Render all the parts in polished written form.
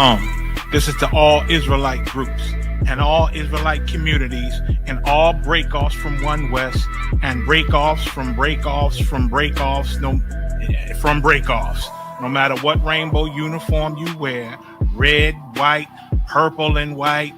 Shalom. This is to all Israelite groups and all Israelite communities and all breakoffs from One West and breakoffs from breakoffs from breakoffs from breakoffs. No matter what rainbow uniform you wear, red, white, purple and white,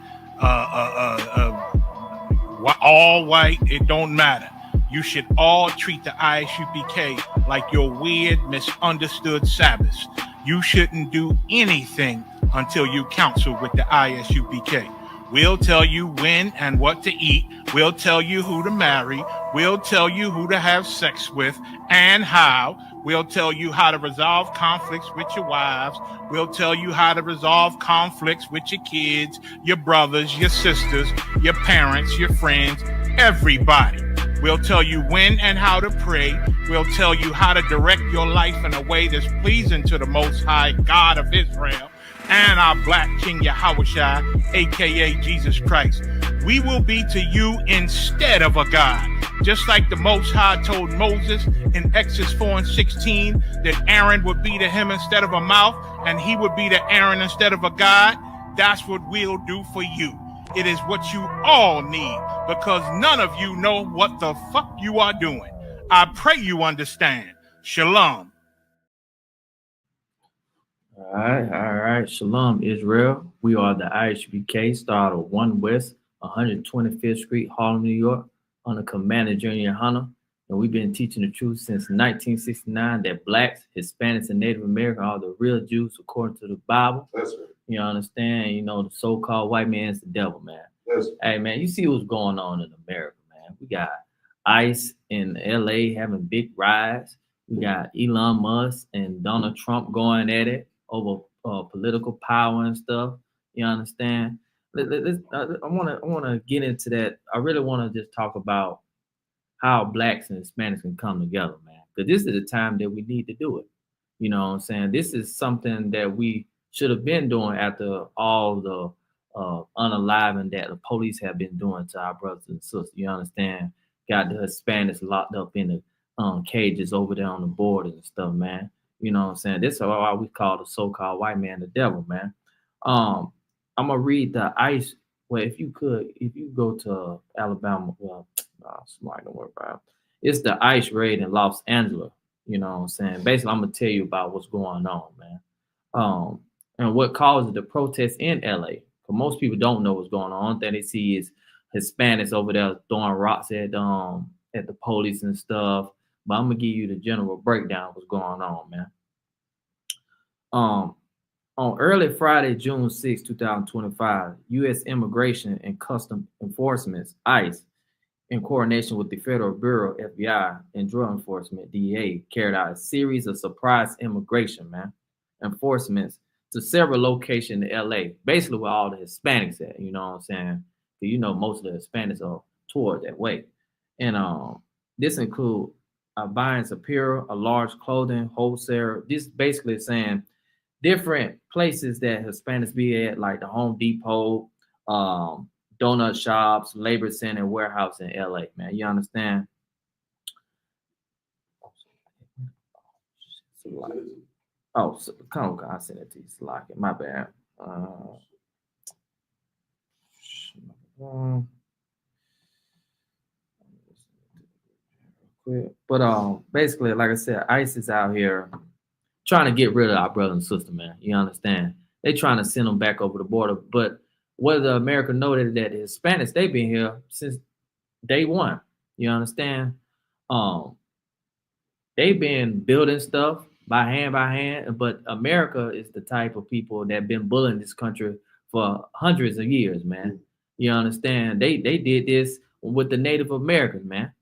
all white, it don't matter. You should all treat the I.S.U.P.K like your weird, misunderstood Sabbaths. You shouldn't do anything until you counsel with the I.S.U.P.K. We'll tell you when and what to eat. We'll tell you who to marry. We'll tell you who to have sex with and how. We'll tell you how to resolve conflicts with your wives. We'll tell you how to resolve conflicts with your kids, your brothers, your sisters, your parents, your friends, everybody. We'll tell you when and how to pray. We'll tell you how to direct your life in a way that's pleasing to the Most High God of Israel and our Black King Yahawashi, aka Jesus Christ. We will be to you instead of a God. Just like the Most High told Moses in Exodus 4:16 that Aaron would be to him instead of a mouth and he would be to Aaron instead of a God, that's what we'll do for you. It is what you all need because none of you know what the fuck you are doing. I pray you understand. Shalom. All right. Shalom, Israel. We are the I.S.U.P.K, started of 1 West, 125th Street, Harlem, New York, under Commander General YAHANNA. And we've been teaching the truth since 1969 that blacks, Hispanics, and Native Americans are the real Jews according to the Bible. That's right. You understand? You know, the so-called white man is the devil, man. That's right. Hey, man, you see what's going on in America, man. We got ICE in L.A. having big riots. We got Elon Musk and Donald Trump going at it over political power and stuff. You understand? I want to get into that. I really want to just talk about how blacks and Hispanics can come together, man. Because this is the time that we need to do it. You know what I'm saying? This is something that we should have been doing after all the unaliving that the police have been doing to our brothers and sisters. You understand? Got the Hispanics locked up in the cages over there on the borders and stuff, man. You know what I'm saying? This is why we call the so-called white man the devil, man. I'm gonna read the ICE. Well, if you go to Alabama, well, somebody don't worry about it. It's the ICE raid in Los Angeles. You know what I'm saying? Basically, I'm gonna tell you about what's going on, man. And what caused the protests in LA. Because most people don't know what's going on. That they see is Hispanics over there throwing rocks at the police and stuff. But I'm gonna give you the general breakdown of what's going on, man. On early Friday, June 6, 2025, U.S. Immigration and Customs Enforcement, ICE, in coordination with the Federal Bureau, FBI, and Drug Enforcement, DEA, carried out a series of surprise immigration, enforcements to several locations in LA, basically where all the Hispanics at, you know what I'm saying? You know, most of the Hispanics are toward that way. And this includes buying apparel, a large clothing wholesaler. This basically saying different places that Hispanics be at, like the Home Depot, donut shops, labor center, warehouse in LA, man. You understand? Oh, so, come on, I sent it to you. Slack it. My bad. But basically, like I said, ICE is out here trying to get rid of our brother and sister, man. You understand? They trying to send them back over the border. But whether America noted that the Hispanics, they've been here since day one. You understand? They've been building stuff by hand, but America is the type of people that have been bullying this country for hundreds of years, man. You understand? They did this with the Native Americans, man.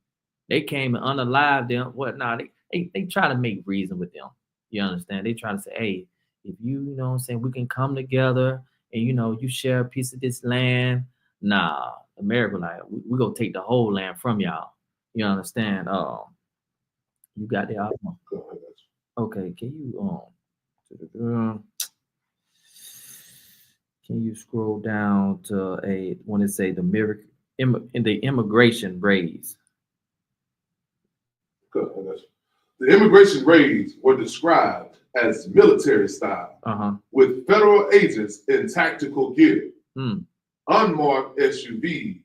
They came and unalived them, whatnot. They try to make reason with them. You understand? They try to say, hey, if you know what I'm saying, we can come together and, you know, you share a piece of this land. Nah, America, like, we gonna take the whole land from y'all. You understand? You got the album. Okay, can you scroll down to when it say the immigration raids? The immigration raids were described as military style, with federal agents in tactical gear, unmarked SUVs,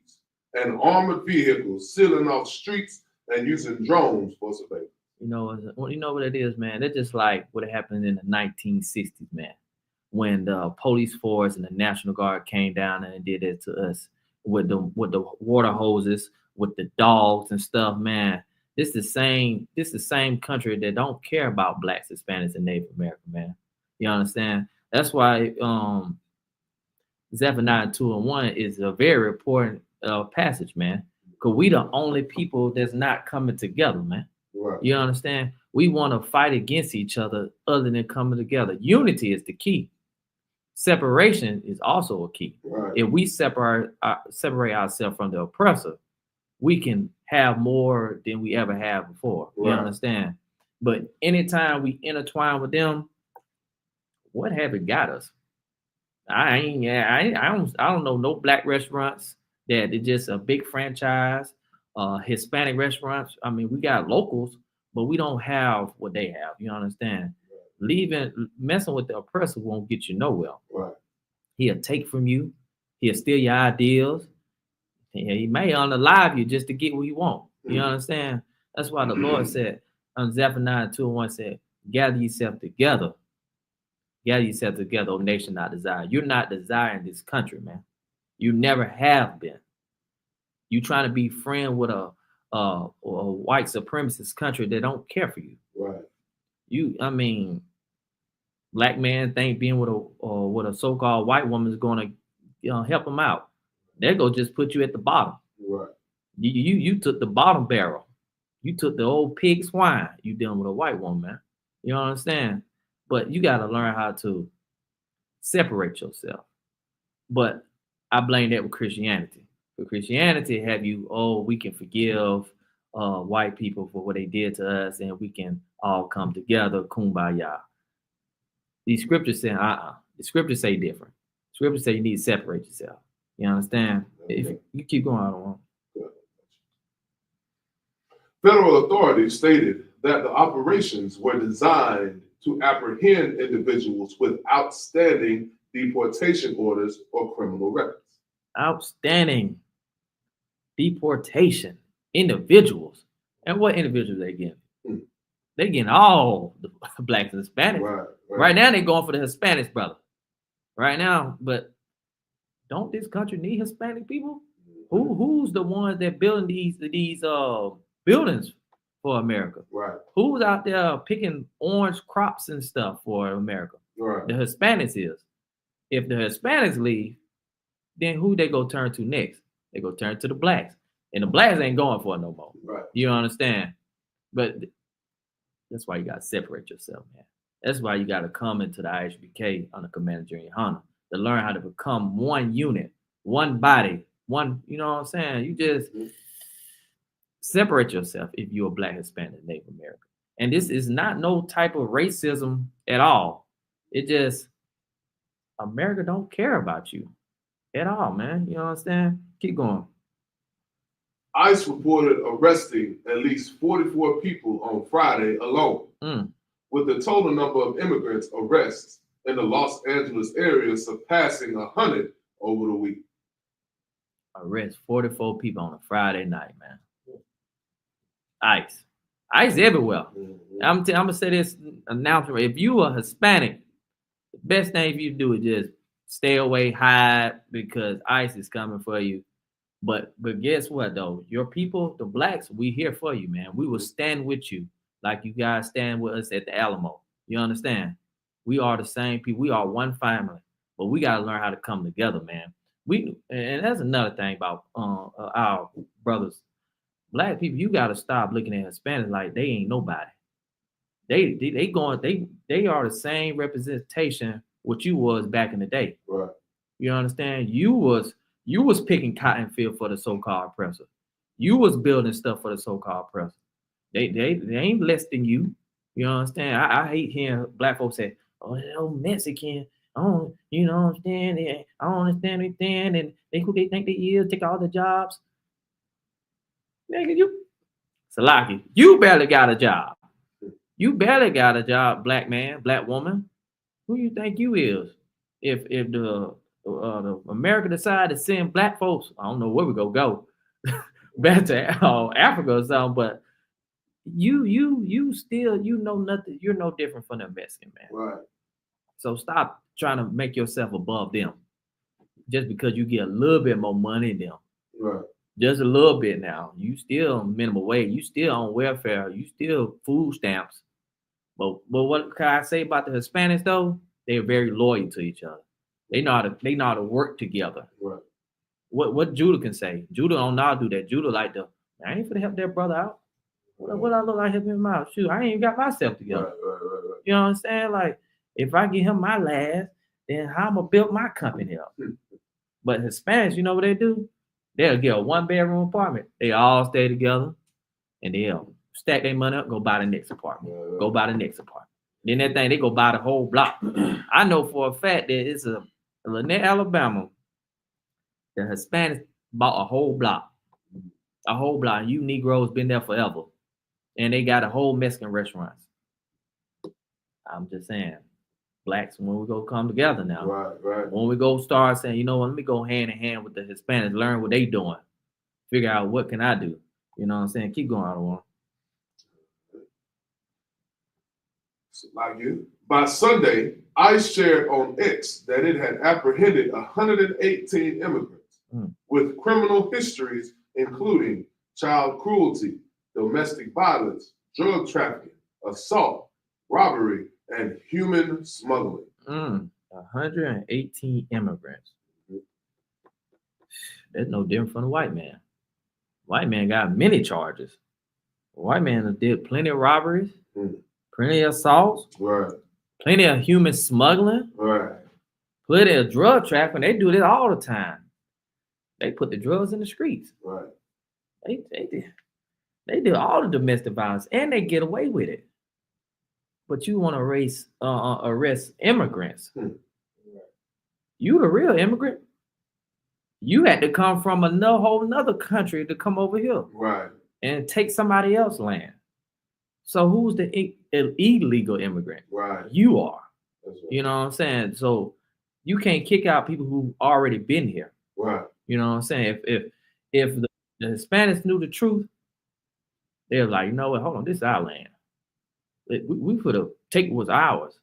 and armored vehicles sealing off streets and using drones for surveillance. You know what it is, man? It's just like what happened in the 1960s, man, when the police force and the National Guard came down and did it to us with the water hoses, with the dogs and stuff, man. This the same country that don't care about blacks, Hispanics, and Native American, man. You understand? That's why Zephaniah 2:1 is a very important passage, man. Because we the only people that's not coming together, man. Right. You understand? We want to fight against each other other than coming together. Unity is the key. Separation is also a key. Right. If we separate ourselves from the oppressor, we can have more than we ever have before. Right. You understand? But anytime we intertwine with them, what have it got us? I don't know no black restaurants that are just a big franchise. Hispanic restaurants. I mean, we got locals, but we don't have what they have. You understand? Right. Messing with the oppressor won't get you nowhere. Right. He'll take from you. He'll steal your ideals. He may unalive you just to get what he want. You understand? That's why the Lord said, Zephaniah 2:1 said, gather yourself together. Gather yourself together, O nation not desired. You're not desiring this country, man. You never have been. You trying to be friend with a white supremacist country that don't care for you. Right. Black man think being with a so-called white woman is going to help them out. They're going to just put you at the bottom. Right. You took the bottom barrel. You took the old pig swine. You dealing with a white woman, man. You understand? But you got to learn how to separate yourself. But I blame that with Christianity. For Christianity, have you, we can forgive white people for what they did to us, and we can all come together, kumbaya. These scriptures say, the scriptures say different. Scriptures say you need to separate yourself. You understand? Okay. If you keep going, I don't want. Federal authorities stated that the operations were designed to apprehend individuals with outstanding deportation orders or criminal records. Outstanding deportation individuals. And what individuals they getting? They getting all the blacks and Hispanics. Right now they're going for the Hispanics, brother. Right now, but don't this country need Hispanic people? Who's the ones that building these buildings for America? Right. Who's out there picking orange crops and stuff for America? Right. The Hispanics is. If the Hispanics leave, then who they go turn to next? They go turn to the blacks. And the blacks ain't going for it no more. Right. You understand? But that's why you got to separate yourself, man. That's why you got to come into the I.S.U.P.K under Commander YAHANNA to learn how to become one unit, one body, one, you know what I'm saying? You just separate yourself if you're a black, Hispanic, Native American. And this is not no type of racism at all. It just, America don't care about you at all, man. You understand? Keep going. ICE reported arresting at least 44 people on Friday alone, with the total number of immigrants arrests in the Los Angeles area surpassing 100 over the week. Arrest 44 people on a Friday night, man. ICE everywhere. I'm gonna say this announcement. If you are Hispanic, the best thing for you to do is just stay away, hide, because ICE is coming for you. But guess what though? Your people, the blacks, we here for you, man. We will stand with you like you guys stand with us at the Alamo. You understand? We are the same people. We are one family, but we gotta learn how to come together, man. And that's another thing about our brothers, black people. You gotta stop looking at Hispanics like they ain't nobody. They are the same representation what you was back in the day. Right. You understand? You was picking cotton field for the so-called oppressor. You was building stuff for the so-called oppressor. They ain't less than you. You understand? I hate hearing black folks say, "Oh, they're Mexican. I don't, you know, understand? I don't understand anything, and who they think they is, take all the jobs." Nigga, Salaki, you barely got a job. You barely got a job, black man, black woman. Who you think you is? If the America decide to send black folks, I don't know where we go back to Africa or something, but you still nothing. You're no different from the Mexican man. Right. So stop trying to make yourself above them just because you get a little bit more money than them. Right. Just a little bit now. You still minimum wage. You still on welfare. You still food stamps. But what can I say about the Hispanics though? They're very loyal to each other. They know how to work together. Right. What Judah can say? Judah don't know how to do that. Judah like I ain't finna help that brother out. What I look like helping him out? Shoot, I ain't even got myself together. Right. You know what I'm saying? Like if I give him my last, then how I'm gonna build my company up? But Hispanics, you know what they do? They'll get a 1-bedroom apartment. They all stay together and they'll stack their money up, go buy the next apartment. Go buy the next apartment. Then that thing, they go buy the whole block. I know for a fact that it's a Lynette, Alabama. The Hispanics bought a whole block. A whole block. You Negroes been there forever. And they got a whole Mexican restaurants. I'm just saying, blacks, when we go come together now. Right. When we go start saying, you know what, let me go hand in hand with the Hispanics, learn what they doing. Figure out what can I do. You know what I'm saying? Keep going, Adawan. Like you. By Sunday, ICE shared on X that it had apprehended 118 immigrants with criminal histories, including child cruelty, domestic violence, drug trafficking, assault, robbery, and human smuggling. 118 immigrants. That's no different from the white man. White man got many charges. The white man did plenty of robberies, plenty of assaults, right, plenty of human smuggling, right, plenty of drug trafficking. They do this all the time. They put the drugs in the streets. Right. They do all the domestic violence and they get away with it. But you want to arrest immigrants. You the real immigrant. You had to come from whole nother country to come over here. Right. And take somebody else's land. So who's the illegal immigrant? Right. You are. That's right. You know what I'm saying? So you can't kick out people who've already been here. Right. You know what I'm saying? If the Hispanics knew the truth, they're like, you know what? Hold on, this is our land. We could have take what's ours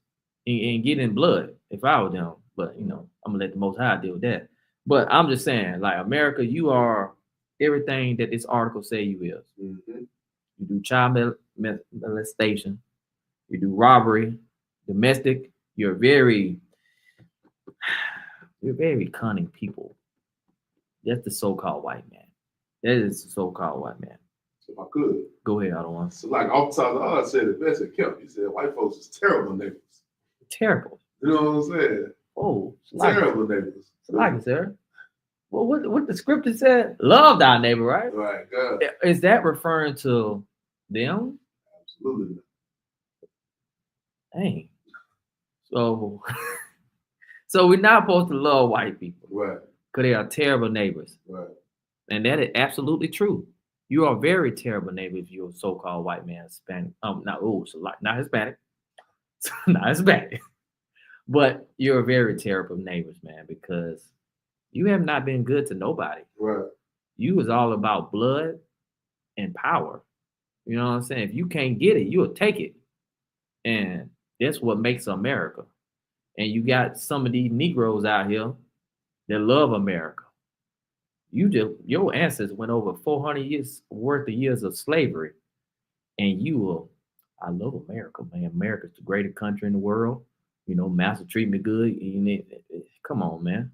and get in blood if I was them. But I'm gonna let the Most High deal with that. But I'm just saying, like America, you are everything that this article say you is. Mm-hmm. You do child molestation, you do robbery, domestic. You're very cunning people. That's the so-called white man. That is the so-called white man. So if I could go ahead, I don't want. So like oftentimes I said it best it kept. He said white folks is terrible neighbors. Terrible. You know what I'm saying? Oh, terrible neighbors. Like it, sir. Well, what the scripture said? Love thy neighbor, right? Right. God. Is that referring to them? Absolutely not. Dang. So we're not supposed to love white people. Right. Because they are terrible neighbors. Right. And that is absolutely true. You are a very terrible neighbor if you're a so-called white man, Hispanic. Not Hispanic. Not Hispanic. But you're a very terrible neighbors, man, because you have not been good to nobody. Right. You was all about blood and power. You know what I'm saying? If you can't get it, you'll take it. And that's what makes America. And you got some of these Negroes out here that love America. Your ancestors went over 400 years worth of years of slavery. And I love America, man. America's the greatest country in the world. Master treat me good. Come on, man.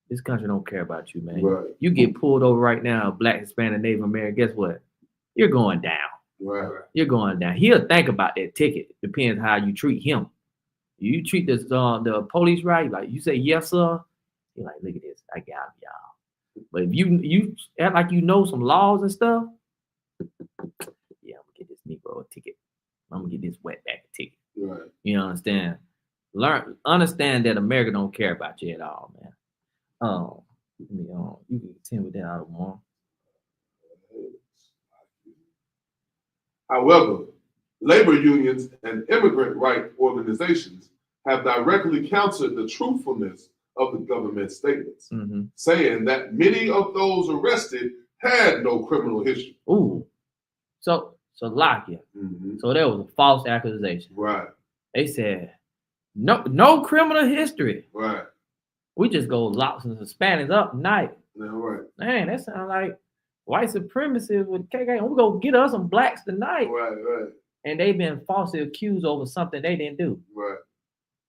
This country don't care about you, man. Right. You get pulled over right now, Black, Hispanic, Native American, guess what? You're going down. Right. You're going down. He'll think about that ticket. Depends how you treat him. You treat the police right, like you say, yes, sir. You're like, look at this. I got him, y'all. But if you act like you know some laws and stuff, yeah, I'm gonna get this Negro a ticket. I'm gonna get this wetback a ticket. Right. You understand? Understand that America don't care about you at all, man. You can continue with that out more. However, Labor unions and immigrant rights organizations have directly countered the truthfulness of the government statements, saying that many of those arrested had no criminal history. Ooh. So lock you. So that was a false accusation. Right. They said no criminal history. Right. We just go lock some Hispanics up tonight. Yeah, right. Man, that sounds like white supremacists with KK. We go get us some blacks tonight. Right. And they've been falsely accused over something they didn't do. Right.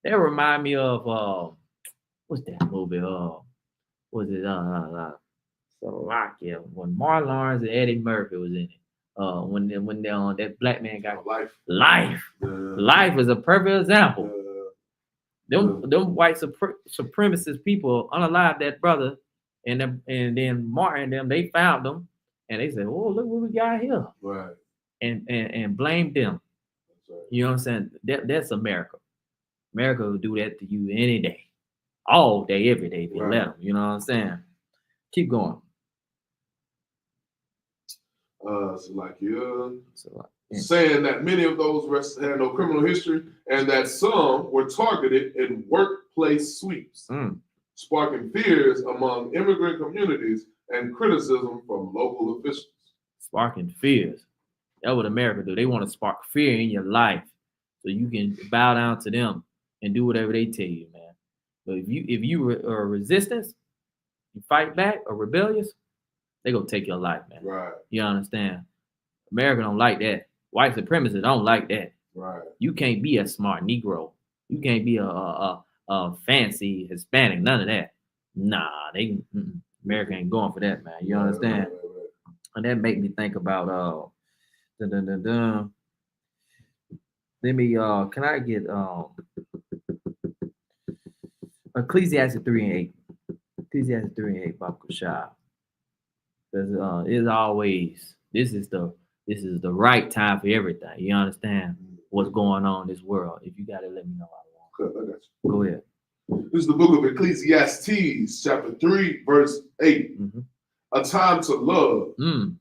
They remind me of what's that movie? Was it Slovakia when Martin Lawrence and Eddie Murphy was in it? When that black man got life. Life is a perfect example. Them white supremacist people unalived that brother, and then Martin them, they found them, and they said, "Oh, look what we got here," right? And blamed them. That's right. You know what I'm saying? That's America. America will do that to you any day, all day, every day if you let them. You know what I'm saying? Keep going. Saying that many of those arrested had no criminal history and that some were targeted in workplace sweeps, sparking fears among immigrant communities and criticism from local officials. Sparking fears. That's what America do. They want to spark fear in your life so you can bow down to them and do whatever they tell you, man. But if you are resistance, you fight back or rebellious, they gonna take your life, man. Right. You understand? America don't like that. White supremacists don't like that. Right. You can't be a smart Negro. You can't be a fancy Hispanic. None of that. Nah, America ain't going for that, man. You understand? Right. And that make me think about let me can I get Ecclesiastes 3:8. Ecclesiastes 3:8, Baba Kushab. Because it's always this is the right time for everything. You understand what's going on in this world? If you got it, let me know how long. I got you. Go ahead. This is the book of Ecclesiastes, chapter 3, verse 8. A time to love and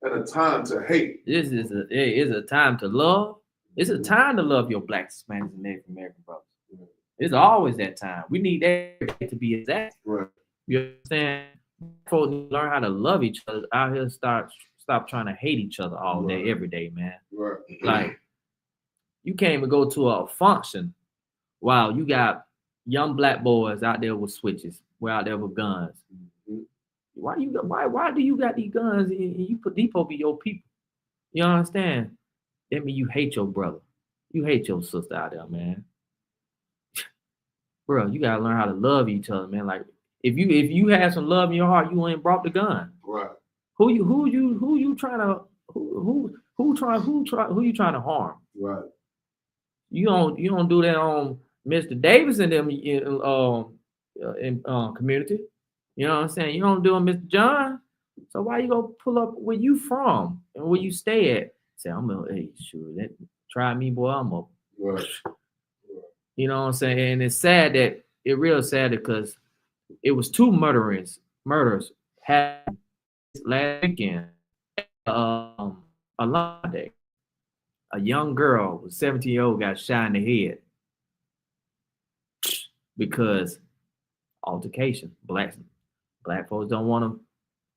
a time to hate. This is a time to love. It's a time to love your black, Hispanics, and Native American brothers. It's always that time. We need that to be exact. Right. You understand? Folks learn how to love each other out here. Stop trying to hate each other all day, every day, man. Right. Like, you can't even go to a function while you got young black boys out there with switches. We're out there with guns. Why do you got these guns and you put these be your people? You understand? That means you hate your brother. You hate your sister out there, man. Bro, you gotta learn how to love each other, man. Like, if you have some love in your heart, you ain't brought the gun. Right. Who you trying to harm? Right. You don't do that on Mr. Davis and them in community. You know what I'm saying? You don't do it on Mr. John. So why you gonna pull up where you from and where you stay at? Say, try me, boy. I'm up. Right. You know what I'm saying? And it's sad real sad because it was two murders happened last weekend. A day. A young girl, a 17-year-old, got shot in the head because altercation. Black folks don't want them.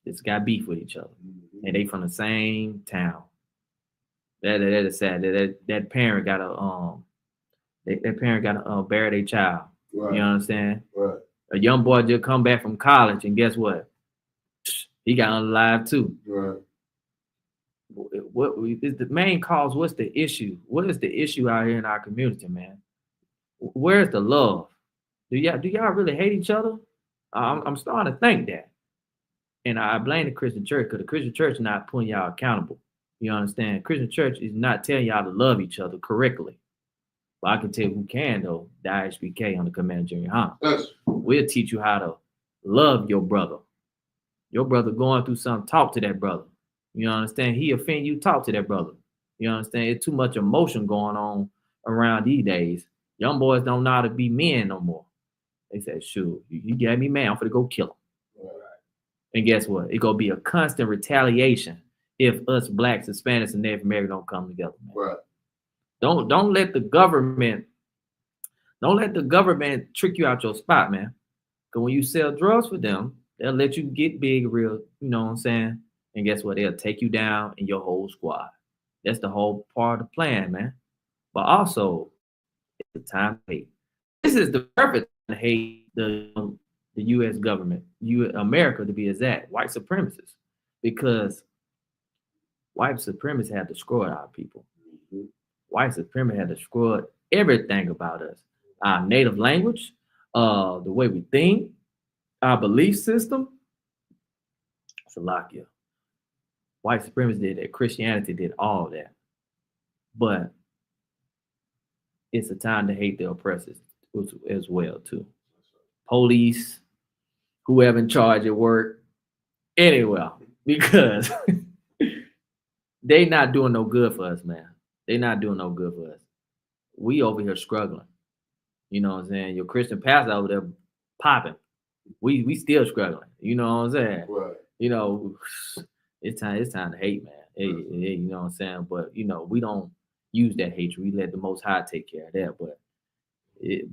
Just got beef with each other, and they from the same town. That is sad. That parent got to bury their child. Right. You understand? Right. A young boy just come back from college, and guess what? He got unalived too. Right. What is the main cause? What's the issue? What is the issue out here in our community, man? Where's the love? Do y'all really hate each other? I'm starting to think that, and I blame the Christian church because the Christian church is not putting y'all accountable. You understand? Christian church is not telling y'all to love each other correctly. But I can tell you who can though. The I.S.U.P.K on the Command Junior High. Yes. We'll teach you how to love your brother. Your brother going through something, talk to that brother. You understand? He offend you, talk to that brother. You understand? It's too much emotion going on around these days. Young boys don't know how to be men no more. They say, shoot, you got me mad, I'm finna go kill him. Right. And guess what? It's gonna be a constant retaliation if us blacks, Hispanics, and Native Americans don't come together, man. Right. Don't let the government trick you out your spot, man. Because when you sell drugs for them, they'll let you get big real, you know what I'm saying? And guess what? They'll take you down and your whole squad. That's the whole part of the plan, man. But also, it's the time to hate. This is the perfect time to hate the U.S. government, America to be exact, white supremacists, because white supremacists have destroyed our people. White supremacists have destroyed everything about us, our native language, the way we think, our belief system. Salakia. White supremacists did that. Christianity did all that. But it's a time to hate the oppressors as well, too. Police, whoever in charge at work, anywhere, because they not doing no good for us, man. They not doing no good for us. We over here struggling. You know what I'm saying? Your Christian pastor over there popping. We still struggling. You know what I'm saying? Right. You know, it's time to hate, man. You know what I'm saying? But you know, we don't use that hatred. We let the Most High take care of that.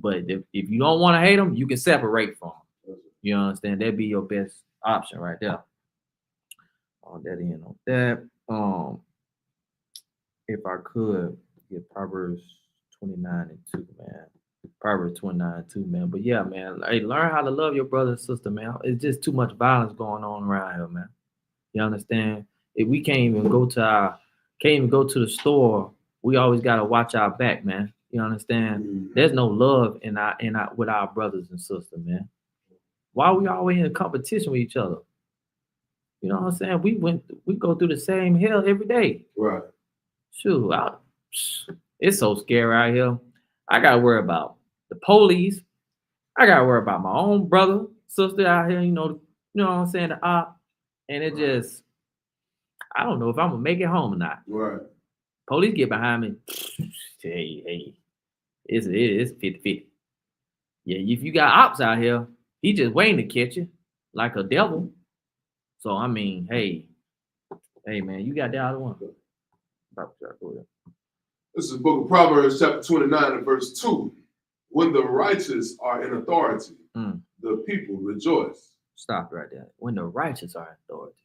But if you don't want to hate them, you can separate from them. You understand? That'd be your best option right there. On that end, on that. If I could get Proverbs 29:2, man. Proverbs 29:2, man. But yeah, man. Hey, learn how to love your brother and sister, man. It's just too much violence going on around here, man. You understand? If we can't even go to the store, we always gotta watch our back, man. You understand? Mm-hmm. There's no love in our with our brothers and sisters, man. Why are we always in competition with each other? You know what I'm saying? We go through the same hell every day. Right. Shoot, it's so scary out here. I gotta worry about the police. I gotta worry about my own brother, sister out here. You know what I'm saying? The op, and it just, I don't know if I'm gonna make it home or not. Right. Police get behind me. Hey, it's 50-50. Yeah, if you got ops out here, he just waiting to catch you like a devil. So I mean, hey, man, you got the other one. This is the book of Proverbs, chapter 29 and verse 2. When the righteous are in authority, the people rejoice. Stop right there. When the righteous are in authority.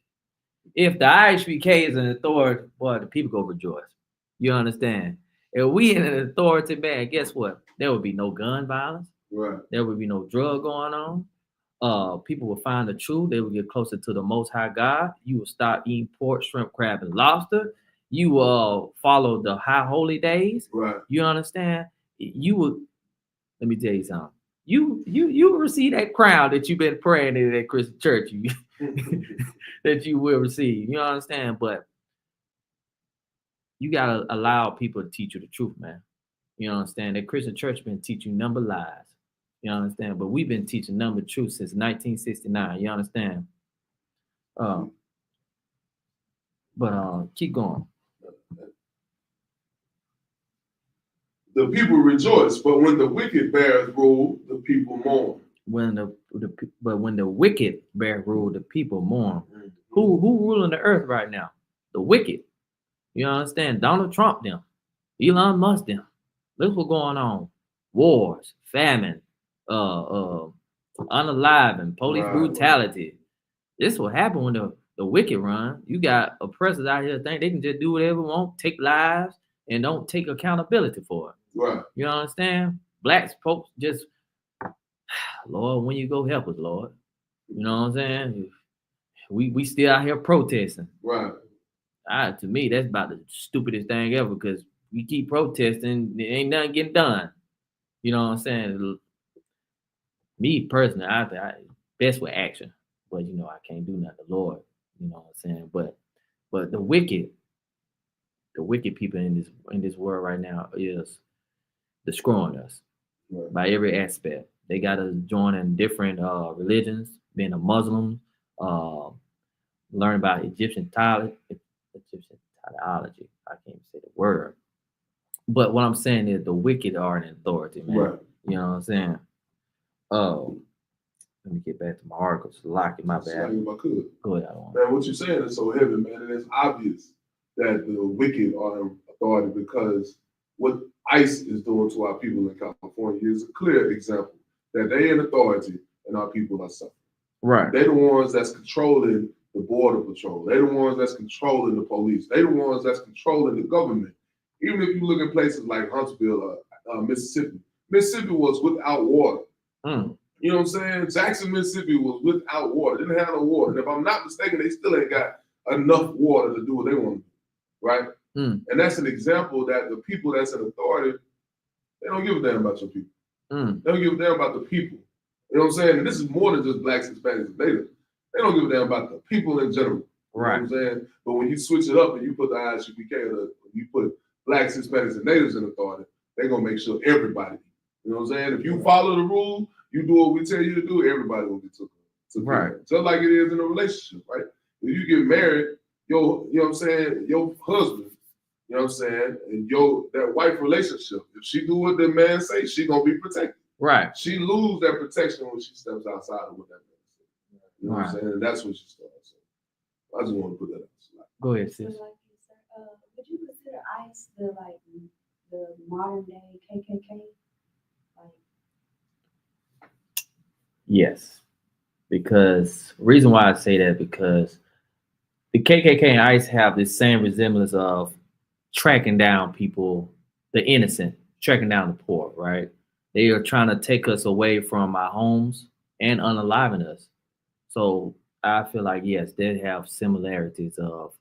If the I.S.U.P.K is in authority, boy, the people go rejoice. You understand? If we in an authority, man, guess what? There would be no gun violence. Right. There would be no drug going on. People will find the truth. They will get closer to the Most High God. You will stop eating pork, shrimp, crab, and lobster. You will follow the high holy days. Right. You understand? You will. Let me tell you something. You will receive that crown that you've been praying in that Christian church. That you will receive. You understand? But you gotta allow people to teach you the truth, man. You understand? That Christian church been teaching number lies. You understand? But we've been teaching number truth since 1969. You understand? But keep going. The people rejoice, but when the wicked bears rule, the people mourn. When the wicked bear rule, the people mourn. Mm-hmm. Who ruling the earth right now? The wicked. You understand? Donald Trump them, Elon Musk them. Look what's going on. Wars, famine, unaliving, police brutality. This will happen when the wicked run. You got oppressors out here think they can just do whatever they want, take lives, and don't take accountability for it. Right. You understand? Black folks just, Lord, when you go help us, Lord. You know what I'm saying? We still out here protesting. Right. To me, that's about the stupidest thing ever, because we keep protesting, it ain't nothing getting done. You know what I'm saying? Me personally, I best with action, but you know I can't do nothing. The Lord, you know what I'm saying? But the wicked people in this world right now is destroying us by every aspect. They got us joining different religions, being a Muslim, learn about Egyptian theology. I can't even say the word. But what I'm saying is the wicked are in authority, man. Right. You know what I'm saying? Let me get back to my article. Lock it, my bad. If I could. Go ahead. Man, what you're saying is so heavy, man. And it's obvious that the wicked are in authority because what ICE is doing to our people in California is a clear example that they in authority and our people are suffering. Right. They're the ones that's controlling the border patrol. They're the ones that's controlling the police. They're the ones that's controlling the government. Even if you look at places like Huntsville, Mississippi, Mississippi was without water. Mm. You know what I'm saying? Jackson, Mississippi was without water. Didn't have no water. And if I'm not mistaken, they still ain't got enough water to do what they want to do, right? Mm. And that's an example that the people that's in authority, they don't give a damn about your people. Mm. They don't give a damn about the people. You know what I'm saying? And this is more than just blacks, Hispanics, and natives. They don't give a damn about the people in general. Right. You know what I'm saying? But when you switch it up and you put the I.S.U.P.K, you put blacks, Hispanics, and natives in authority, they're going to make sure everybody, you know what I'm saying? If you follow the rule, you do what we tell you to do, everybody will be took right. Just like it is in a relationship, right? If you get married, you know what I'm saying, your husband, you know what I'm saying, and that wife relationship, if she do what the man say, she gonna be protected. Right. She lose that protection when she steps outside of what that man says. You know what I'm saying? And that's what she starts. So I just want to put that out. Go ahead, sis. So would you consider ICE the modern day KKK? Yes, because reason why I say that, because the KKK and ICE have this same resemblance of tracking down people, the innocent, tracking down the poor, right? They are trying to take us away from our homes and unaliving us. So I feel like, yes, they have similarities of,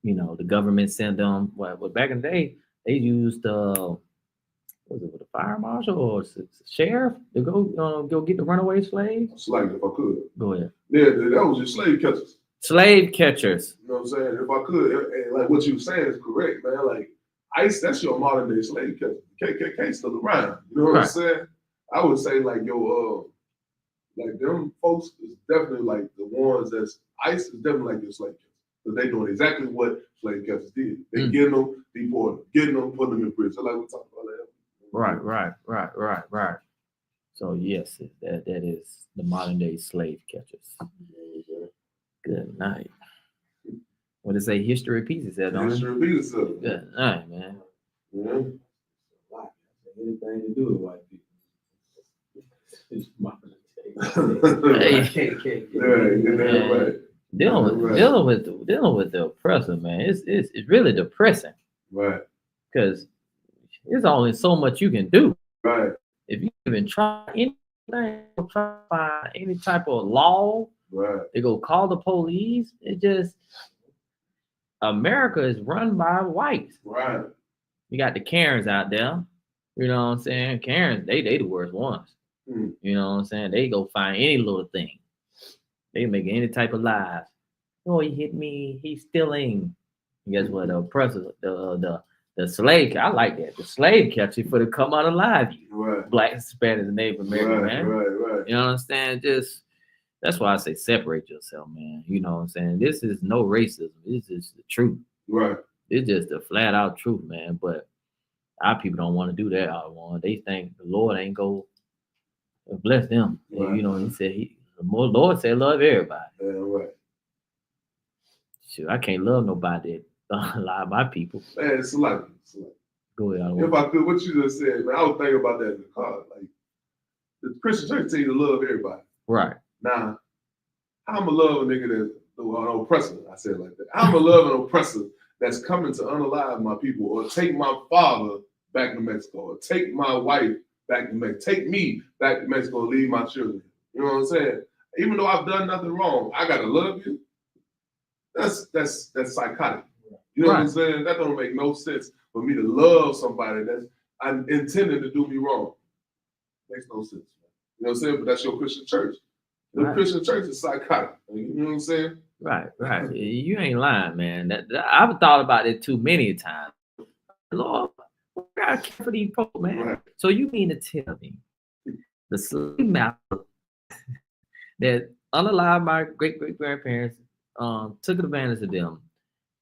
the government sent them, well, back in the day, they used, was it with the fire marshal or sheriff to go get the runaway slaves? Like, if I could. Go ahead. Yeah, that was just slave catchers. Slave catchers. You know what I'm saying? If I could, and like what you were saying is correct, man. Like ICE, that's your modern day slave catcher. KKK still around. You know what I'm saying? I would say like like them folks is definitely like the ones that's ICE is definitely like your slave catchers. Because they doing exactly what slave catchers did. They getting them, deporting them, getting them, putting them in prison. Like we talked about that. Right. So yes, that is the modern day slave catchers. Good night. What they say, history repeats itself, don't it? History repeats itself. Good night, man. Yeah. Anything to do with white people. It's modern day. Right. Dealing with the oppressor, man. It's really depressing. Right. Because there's only so much you can do. Right. If you even try anything, try to find any type of law, right, they go call the police. It just, America is run by whites. Right. You got the Karens out there. You know what I'm saying? Karens, they the worst ones. Mm. You know what I'm saying? They go find any little thing. They make any type of lies. Oh, he hit me. He's stealing. And guess what? The oppressor, the slave, I like that. The slave catcher for to come out alive. Right. Black, Hispanic, and Native American, man. Right. You know what I'm saying? Just, that's why I say separate yourself, man. You know what I'm saying? This is no racism. This is the truth. Right. It's just the flat out truth, man. But our people don't want to do that. They think the Lord ain't go bless them. Right. You know, he said the Lord said love everybody. Yeah, right. Shoot, I can't love nobody that lie my people. Man, it's like. Go ahead. If I could, what you just said, man, I was thinking about that in the car. Like, the Christian church tell you to love everybody. Right. Now, I'm a love a nigga that's an oppressor. I said it like that. I'm a love an oppressor that's coming to unalive my people, or take my father back to Mexico, or take my wife back to Mexico, take me back to Mexico, and leave my children. You know what I'm saying? Even though I've done nothing wrong, I gotta love you. That's psychotic. You know what I'm saying? That don't make no sense for me to love somebody that's intending to do me wrong. Makes no sense. You know what I'm saying? But that's your Christian church. The Christian church is psychotic. You know what I'm saying? Right. You ain't lying, man. I've thought about it too many times. Lord, we gotta care for these people, man. Right. So you mean to tell me the slave master that unalived my great-great-grandparents took advantage of them,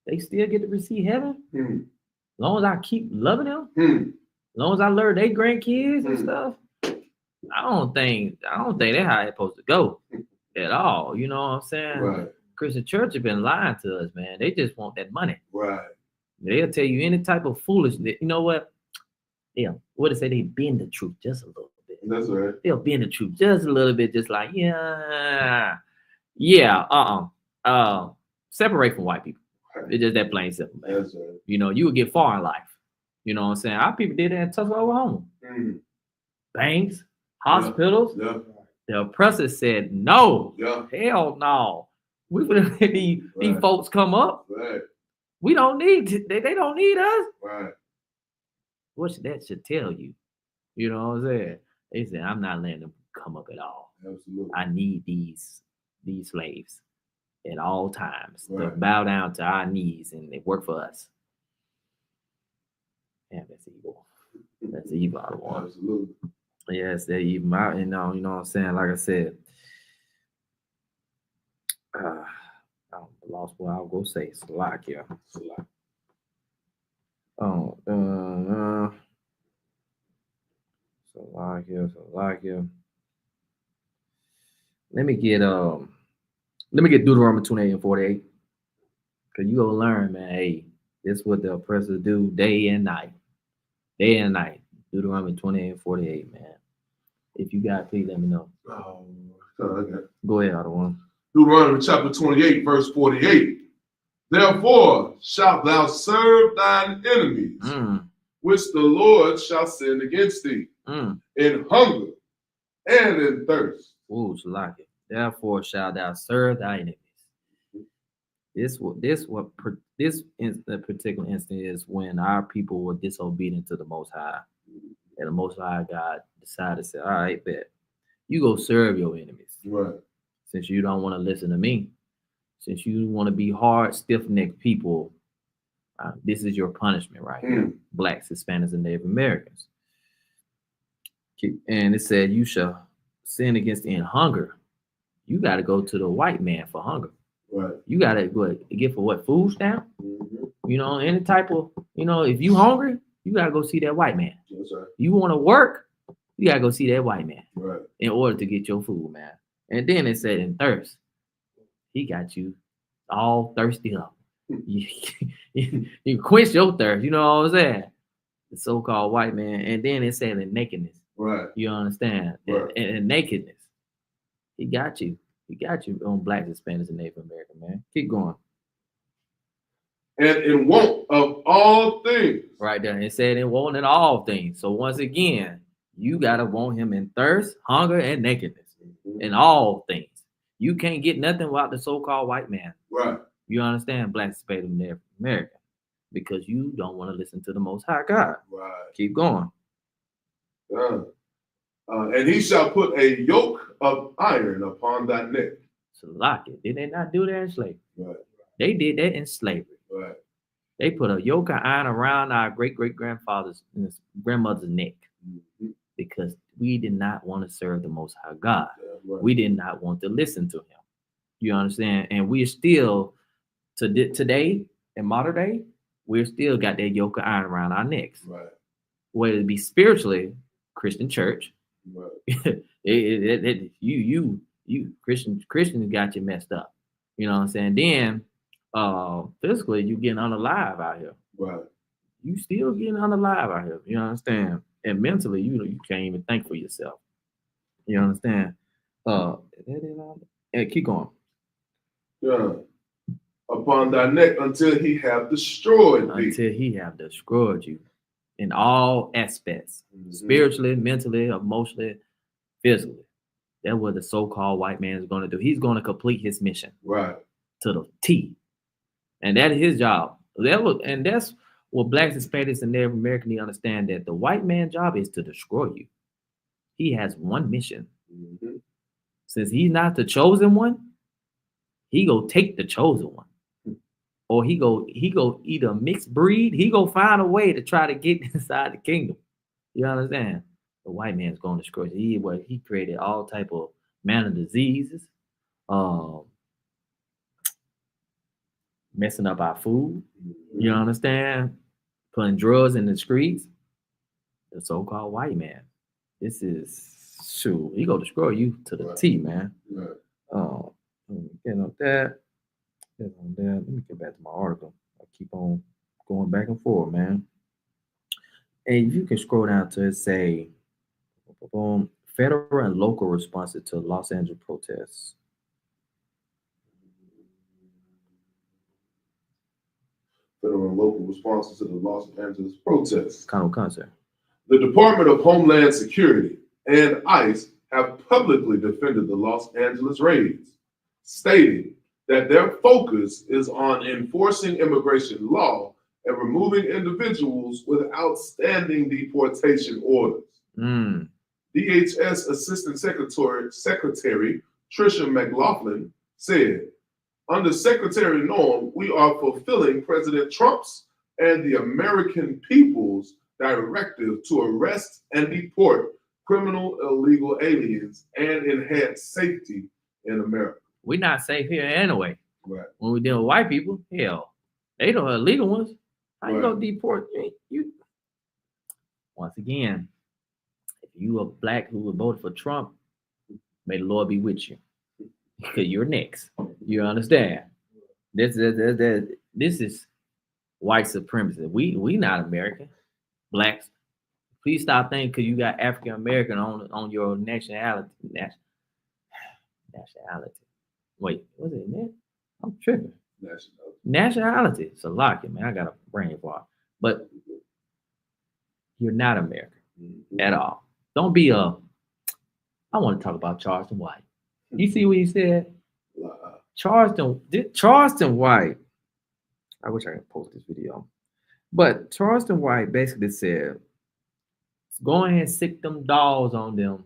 they still get to receive heaven? As long as I keep loving them, as long as I learn their grandkids and stuff, I don't think that's how it's supposed to go at all. You know what I'm saying? Right. Christian church have been lying to us, man. They just want that money. Right. They'll tell you any type of foolishness. You know what? What to say? They bend the truth just a little bit. That's right. They'll bend the truth just a little bit, just like separate from white people. It's just that plain simple, man. That's right. You know, you would get far in life. You know what I'm saying? Our people did that in Tulsa, Oklahoma. Banks, hospitals. Yeah. The oppressors said no. Yeah. Hell no. We gonna let these folks come up. Right. We don't need they don't need us. Right. What that should tell you. You know what I'm saying? They said, I'm not letting them come up at all. Absolutely. I need these slaves at all times to Right. bow down to our knees and they work for us. Yeah, that's evil. That's evil. Absolutely. Yes, they're evil. You know what I'm saying? Like I said, I lost what I was gonna say. Slovakia. Slovakia. Let me get Deuteronomy 28 and 48. Cause you gonna learn, man. Hey, this is what the oppressors do day and night. Day and night. Deuteronomy 28 and 48, man. If you got it, please let me know. Okay. Go ahead, other one. Deuteronomy chapter 28, verse 48. Therefore shalt thou serve thine enemies, which the Lord shall send against thee, in hunger and in thirst. Ooh, like it. Therefore shalt thou serve thy enemies. This in the particular instance is when our people were disobedient to the Most High, and the Most High God decided to say, "All right, bet you go serve your enemies." Right. Since you don't want to listen to me, since you want to be hard, stiff-necked people, this is your punishment right here. Blacks, Hispanics, and Native Americans. And it said, "You shall sin against in hunger." You got to go to the white man for hunger. Right. You got to get for what? Food stamp? You know, any type of, if you hungry, you got to go see that white man. That's right. You want to work, you got to go see that white man. Right. In order to get your food, man. And then it said in thirst, he got you all thirsty up. You quench your thirst, you know what I'm saying? The so-called white man. And then it said in nakedness. Right. You understand? Right. And nakedness. He got you. He got you on Blacks, Hispanics, and Native American, man. Keep going. And in want of all things. Right there. It said in want in all things. So once again, you got to want him in thirst, hunger, and nakedness. In all things. You can't get nothing without the so-called white man. Right. You understand? Blacks, Hispanics, and Native American. Because you don't want to listen to the Most High God. Right. Keep going. And he shall put a yoke of iron upon thy neck. So lock it. Did they not do that in slavery? Right. They did that in slavery. Right. They put a yoke of iron around our great-great-grandfather's and his grandmother's neck because we did not want to serve the Most High God. Yeah, right. We did not want to listen to him. You understand? And we're still, today, in modern day, we're still got that yoke of iron around our necks. Right. Whether it be spiritually, Christian church, right. you Christians got you messed up. You know what I'm saying? Then physically you getting unalive out here. Right. You still getting unalive out here. You understand? And mentally, you can't even think for yourself. You understand? And keep going. Yeah. Upon thy neck until he have destroyed thee. Until he have destroyed you in all aspects. Spiritually, mentally, emotionally, physically. That's what the so-called white man is going to do. He's going to complete his mission. Right. To the T. And that is his job. And that's what Blacks, Hispanics, and Native Americans need to understand, that the white man's job is to destroy you. He has one mission. Since he's not the chosen one, he go take the chosen one. Or he go either mixed breed, he go find a way to try to get inside the kingdom. You understand? The white man's going to destroy you. He created all type of manner diseases, messing up our food. You understand? Putting drugs in the streets. The so-called white man. This is shoot. He gonna destroy you to the T, man. Right. Get on that. Let me get back to my article. I keep on going back and forth, man. And you can scroll down to it, say, federal and local responses to Los Angeles protests. Federal and local responses to the Los Angeles protests. Concert. The Department of Homeland Security and ICE have publicly defended the Los Angeles raids, stating that their focus is on enforcing immigration law and removing individuals with outstanding deportation orders. DHS Assistant Secretary Tricia McLaughlin said, under Secretary Norm, we are fulfilling President Trump's and the American people's directive to arrest and deport criminal illegal aliens and enhance safety in America. We're not safe here anyway. Right. When we deal with white people, hell, they the illegal ones. How you gonna deport you? Once again, if you are black who would vote for Trump, may the Lord be with you. Because you're next. You understand? This is white supremacy. We not American. Blacks. Please stop thinking because you got African American on your nationality. Nationality. Wait, what's it, man? I'm tripping. Nationality. It's a lock, man. I got a brain fart. But you're not American at all. Don't be I want to talk about Charleston White. You see what he said? Charleston White. I wish I could post this video. But Charleston White basically said, go ahead and sick them dolls on them.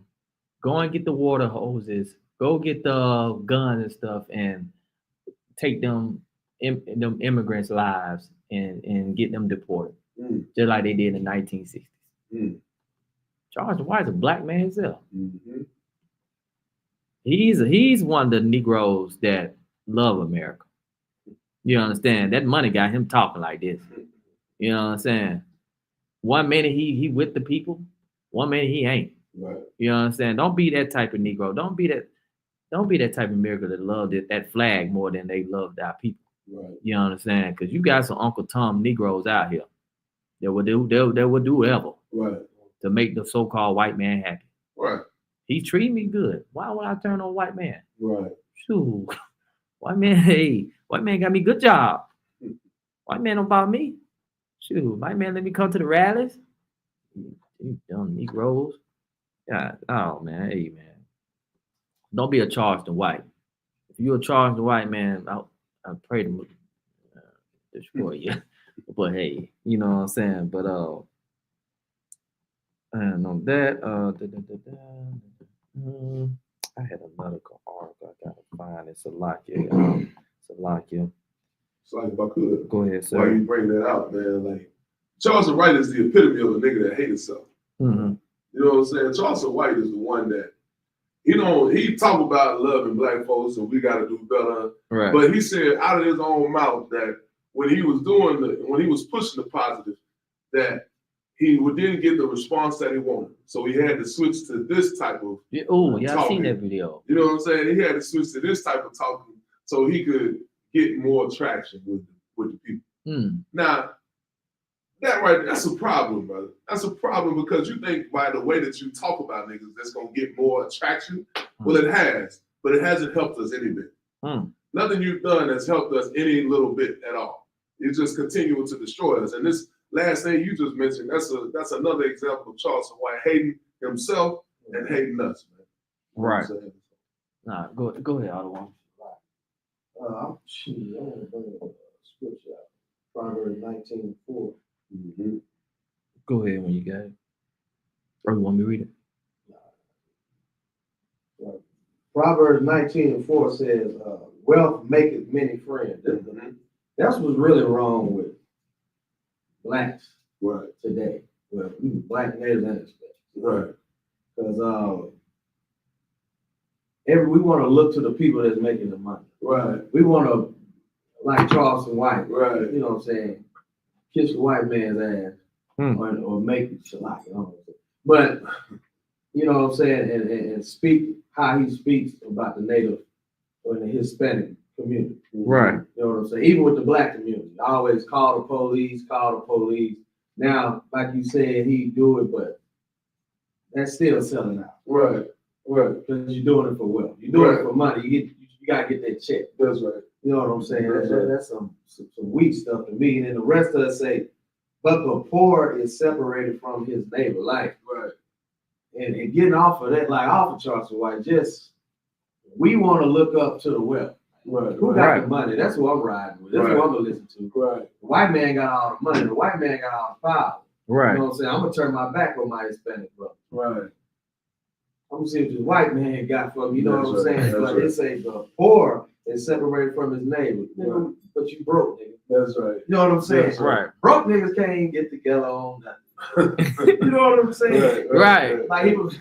Go and get the water hoses. Go get the guns and stuff and take them immigrants' lives and get them deported. Just like they did in the 1960s. Charleston White's a black man himself. He's one of the Negroes that love America. You understand? That money got him talking like this. You know what I'm saying? One minute he with the people, one minute he ain't. Right. You know what I'm saying? Don't be that type of Negro. Don't be that type of America that loved that flag more than they loved our people. Right. You understand? Because you got some Uncle Tom Negroes out here that would do whatever to make the so-called white man happy. Right. He treated me good. Why would I turn on white man? Right. Shoot. White man got me good job. White man don't bother me. Shoot, white man let me come to the rallies. You dumb Negroes. Yeah. Oh man, hey man. Don't be a Charleston White. If you're a Charleston White man, I pray to destroy you. But hey, you know what I'm saying? But and on that, I had another article I gotta find. It's Salakia. Salakia. It's like if I could. Go ahead, sir. Why you bring that out, man? Like Charleston White is the epitome of a nigga that hates himself. Mm-hmm. You know what I'm saying? Charleston White is the one that he talk about loving black folks and we got to do better. Right. But he said out of his own mouth that when he was pushing the positive, that he didn't get the response that he wanted. So he had to switch to this type of I've seen that video. You know what I'm saying? He had to switch to this type of talking so he could get more traction with the people. Now, that's a problem, brother. That's a problem because you think by the way that you talk about niggas, that's gonna get more attraction. Well, it has, but it hasn't helped us any bit. Nothing you've done has helped us any little bit at all. You just continue to destroy us. And this last thing you just mentioned, that's another example of Charleston White hating himself and hating us, man. Right. Nah, go ahead, Ottawa. I'm gonna bring a scripture out. Proverbs 19:4. Go ahead when you got it. Or you want me to read it? Proverbs 19:4 says, wealth maketh many friends. That's what's really wrong with blacks today. Well, black natives and Hispanics. Right. Because we want to look to the people that's making the money. Right. We want to, like Charleston White. Right. You know what I'm saying? Kiss the white man's ass or make it shellac. But, you know what I'm saying? And speak how he speaks about the native or the Hispanic community. Right. You know what I'm saying? Even with the black community. I always call the police. Now, like you said, he do it, but that's still selling out. Right. Because you're doing it for wealth. You're doing it for money. You gotta get that check. That's right. You know what I'm saying? That's right. That's some weak stuff to me. And then the rest of us say, but the poor is separated from his neighbor. Like, Right. And getting off of that, like off of Charles White, we want to look up to the wealth. Right. Who got the money? That's who I'm riding with. That's who I'm gonna listen to. Right. The white man got all the money. The white man got all the power. Right. You know what I'm saying? I'm gonna turn my back on my Hispanic brother. Right. I'm gonna see what this white man got for me. You know That's what I'm right. saying? That's But right. it say the poor is separated from his neighbor. Nigga, Right. but you broke, nigga. That's right. You know what I'm saying? That's Right. Broke niggas can't even get together on nothing. You know what I'm saying? Right. Like he was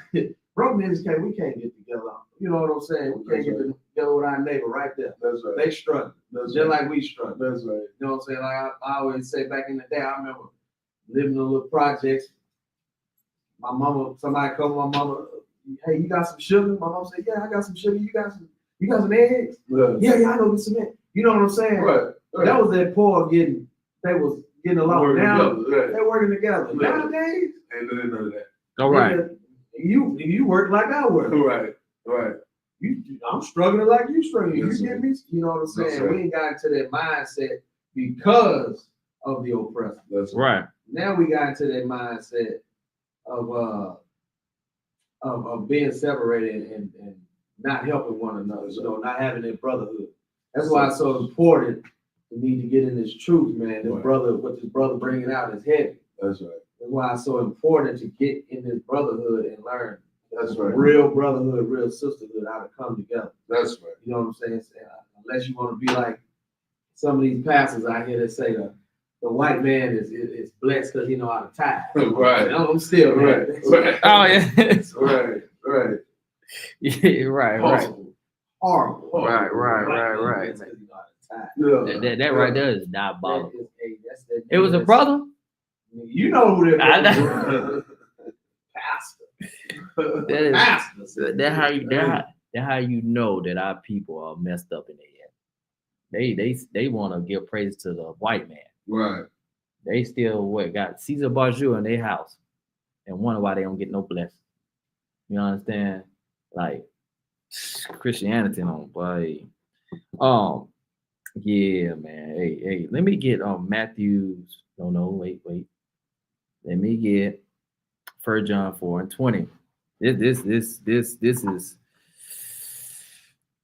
broke niggas we can't get together. You know what I'm saying? We can't get together with our neighbor right there. That's right. They struggle. That's Just right. like we struggle. That's right. You know what I'm saying? Like I always say back in the day, I remember living in little projects. My mama, somebody called my mama, hey, you got some sugar? My mom said, yeah, I got some sugar. You got some eggs? Yeah. Yeah, I know get some eggs. You know what I'm saying? Right. That was that poor they was getting along. Working Now together, they're working together. Yeah. Nowadays, Ain't none of that. All right. nigga, you work like I work. Right. Right. I'm struggling like you struggling. Yes, You sir. get me? You know what I'm saying? That's right. We ain't got into that mindset because of the oppressor. That's Right. Now we got into that mindset of being separated and not helping one another. You know, not having that brotherhood. That's why it's so important to need to get in this truth, man. This Right. brother, what this brother bringing out is heavy. That's right. That's why it's so important to get in this brotherhood and learn That's right. real brotherhood, real sisterhood, how to come together. That's right. You know what I'm saying? Unless you want to be like some of these pastors out here that say the white man is blessed because he know how to tie. Right. I'm still Right. Right. Oh yeah. Right. Right. Yeah. Right. Right. Horrible. Right. Because he know how to tie. Yeah. That right there is diabolical. That It was a brother. You know who that I brother is. Pastor. That is- Pastor. That how you know that our people are messed up in their head. They want to give praise to the white man. Right. They still got Caesar Borgia in their house and wonder why they don't get no blessing. You understand? Like Christianity on boy. Yeah, man. Hey, let me get Matthew's. No, wait. Let me get 1 John 4:20.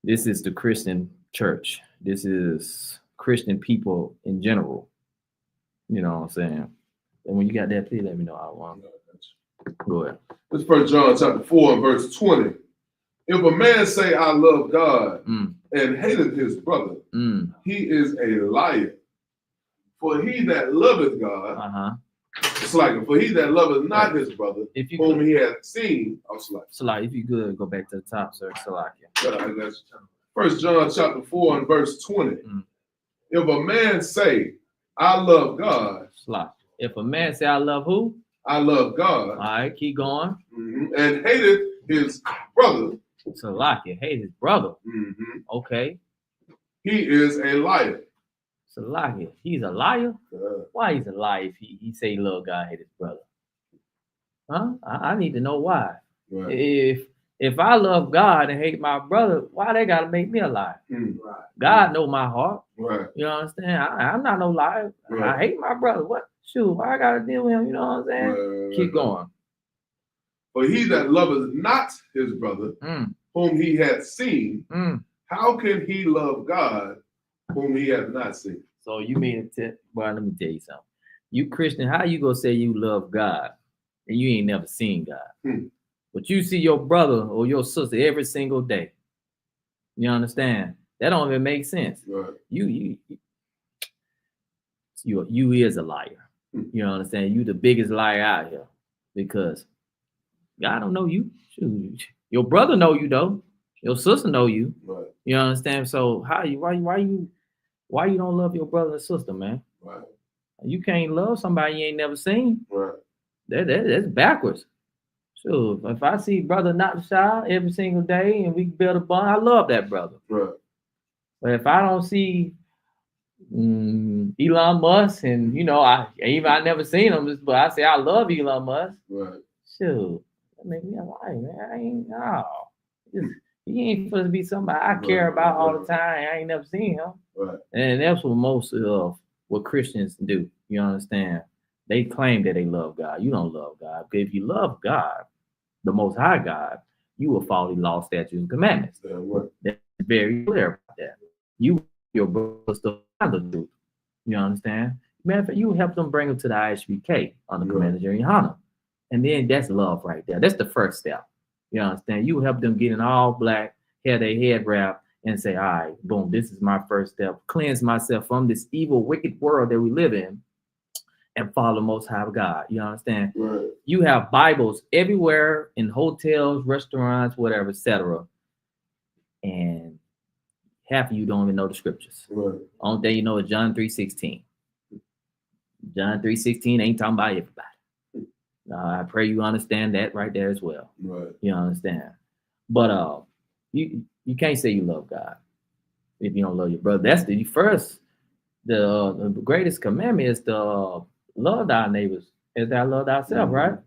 This is the Christian church. This is Christian people in general. You know what I'm saying? And when you got that, please let me know. I want. Go ahead. It's 1 John chapter 4 and verse 20. If a man say, I love God and hateth his brother, he is a liar. For he that loveth God, it's like, for he that loveth not his brother, whom he hath seen, Salak, if you could go back to the top, sir. Salak. 1 John chapter 4 and verse 20. If a man say, I love God. Salak. If a man say, I love who? I love God. All right, keep going. And hateth his brother. Salak, you hate his brother. Okay. He is a liar. Salak, he's a liar? Why he's a liar if he say he love God, hate his brother? Huh? I need to know why. Right. If I love God and hate my brother, why they gotta make me a liar? God know my heart. Right. You understand? I'm not no liar. Right. I hate my brother. What? Shoot, why I gotta deal with him? You know what I'm saying? Keep going. For he that loveth not his brother, whom he hath seen, how can he love God, whom he hath not seen? So you mean to well, let me tell you something. You Christian, how you gonna say you love God and you ain't never seen God? But you see your brother or your sister every single day. You understand? That don't even make sense. Right. You is a liar. You understand? You the biggest liar out here because God don't know you. Shoot. Your brother know you though. Your sister know you. Right. You understand? So why you don't love your brother and sister, man? Right. You can't love somebody you ain't never seen. Right. That's backwards. So if I see brother not shy every single day and we build a bond, I love that brother. Right. But if I don't see Elon Musk, and you know, I never seen him, but I say I love Elon Musk. Right. Shoot, that make me alive, man. I ain't he ain't supposed to be somebody I care about all the time. I ain't never seen him. Right. And that's what most of what Christians do. You understand? They claim that they love God. You don't love God. But if you love God, the Most High God, you will follow the law, statutes, and commandments. Yeah, right. That's very clear about that. You, your brothers, to find the truth. You understand? Matter of fact, you help them bring them to the I.S.U.P.K on the command of YAHANNA. And then that's love right there. That's the first step. You understand? You help them get in all black, have their head wrapped, and say, all right, boom, this is my first step. Cleanse myself from this evil, wicked world that we live in and follow the Most High God. You understand? Right. You have Bibles everywhere in hotels, restaurants, whatever, etc. And half of you don't even know the scriptures. Right. Only thing you know is John 3:16. John 3:16 ain't talking about everybody. I pray you understand that right there as well. Right. You understand? But you can't say you love God if you don't love your brother. That's the first, the greatest commandment is to love thy neighbors as thou love thyself, right?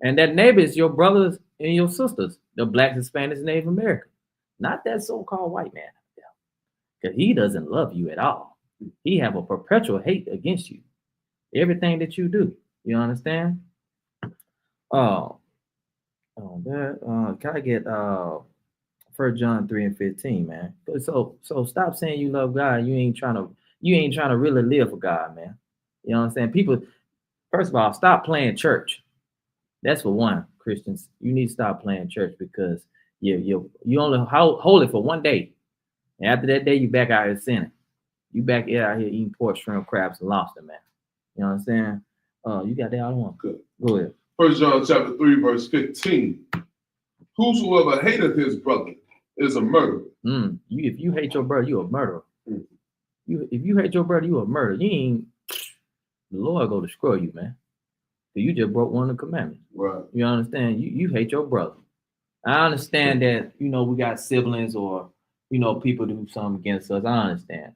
And that neighbor is your brothers and your sisters, the blacks, Hispanics, and Native American, not that so-called white man, because he doesn't love you at all. He have a perpetual hate against you, everything that you do. You understand? Can I get 1 John 3:15, man? So stop saying you love God. You ain't trying to really live for God, man. You understand? People, first of all, stop playing church. That's for one, Christians. You need to stop playing church because you only hold it for one day. And after that day, you back out here sinning. You back out here eating pork, shrimp, crabs, and lobster, man. You understand? You got that other one. Good. Go ahead. 1 John chapter 3, verse 15. Whosoever hateth his brother is a murderer. If you hate your brother, you a murderer. If you hate your brother, you a murderer. You ain't, the Lord go destroy you, man. You just broke one of the commandments. Right. You understand? You hate your brother. I understand that, we got siblings or, people do something against us. I understand.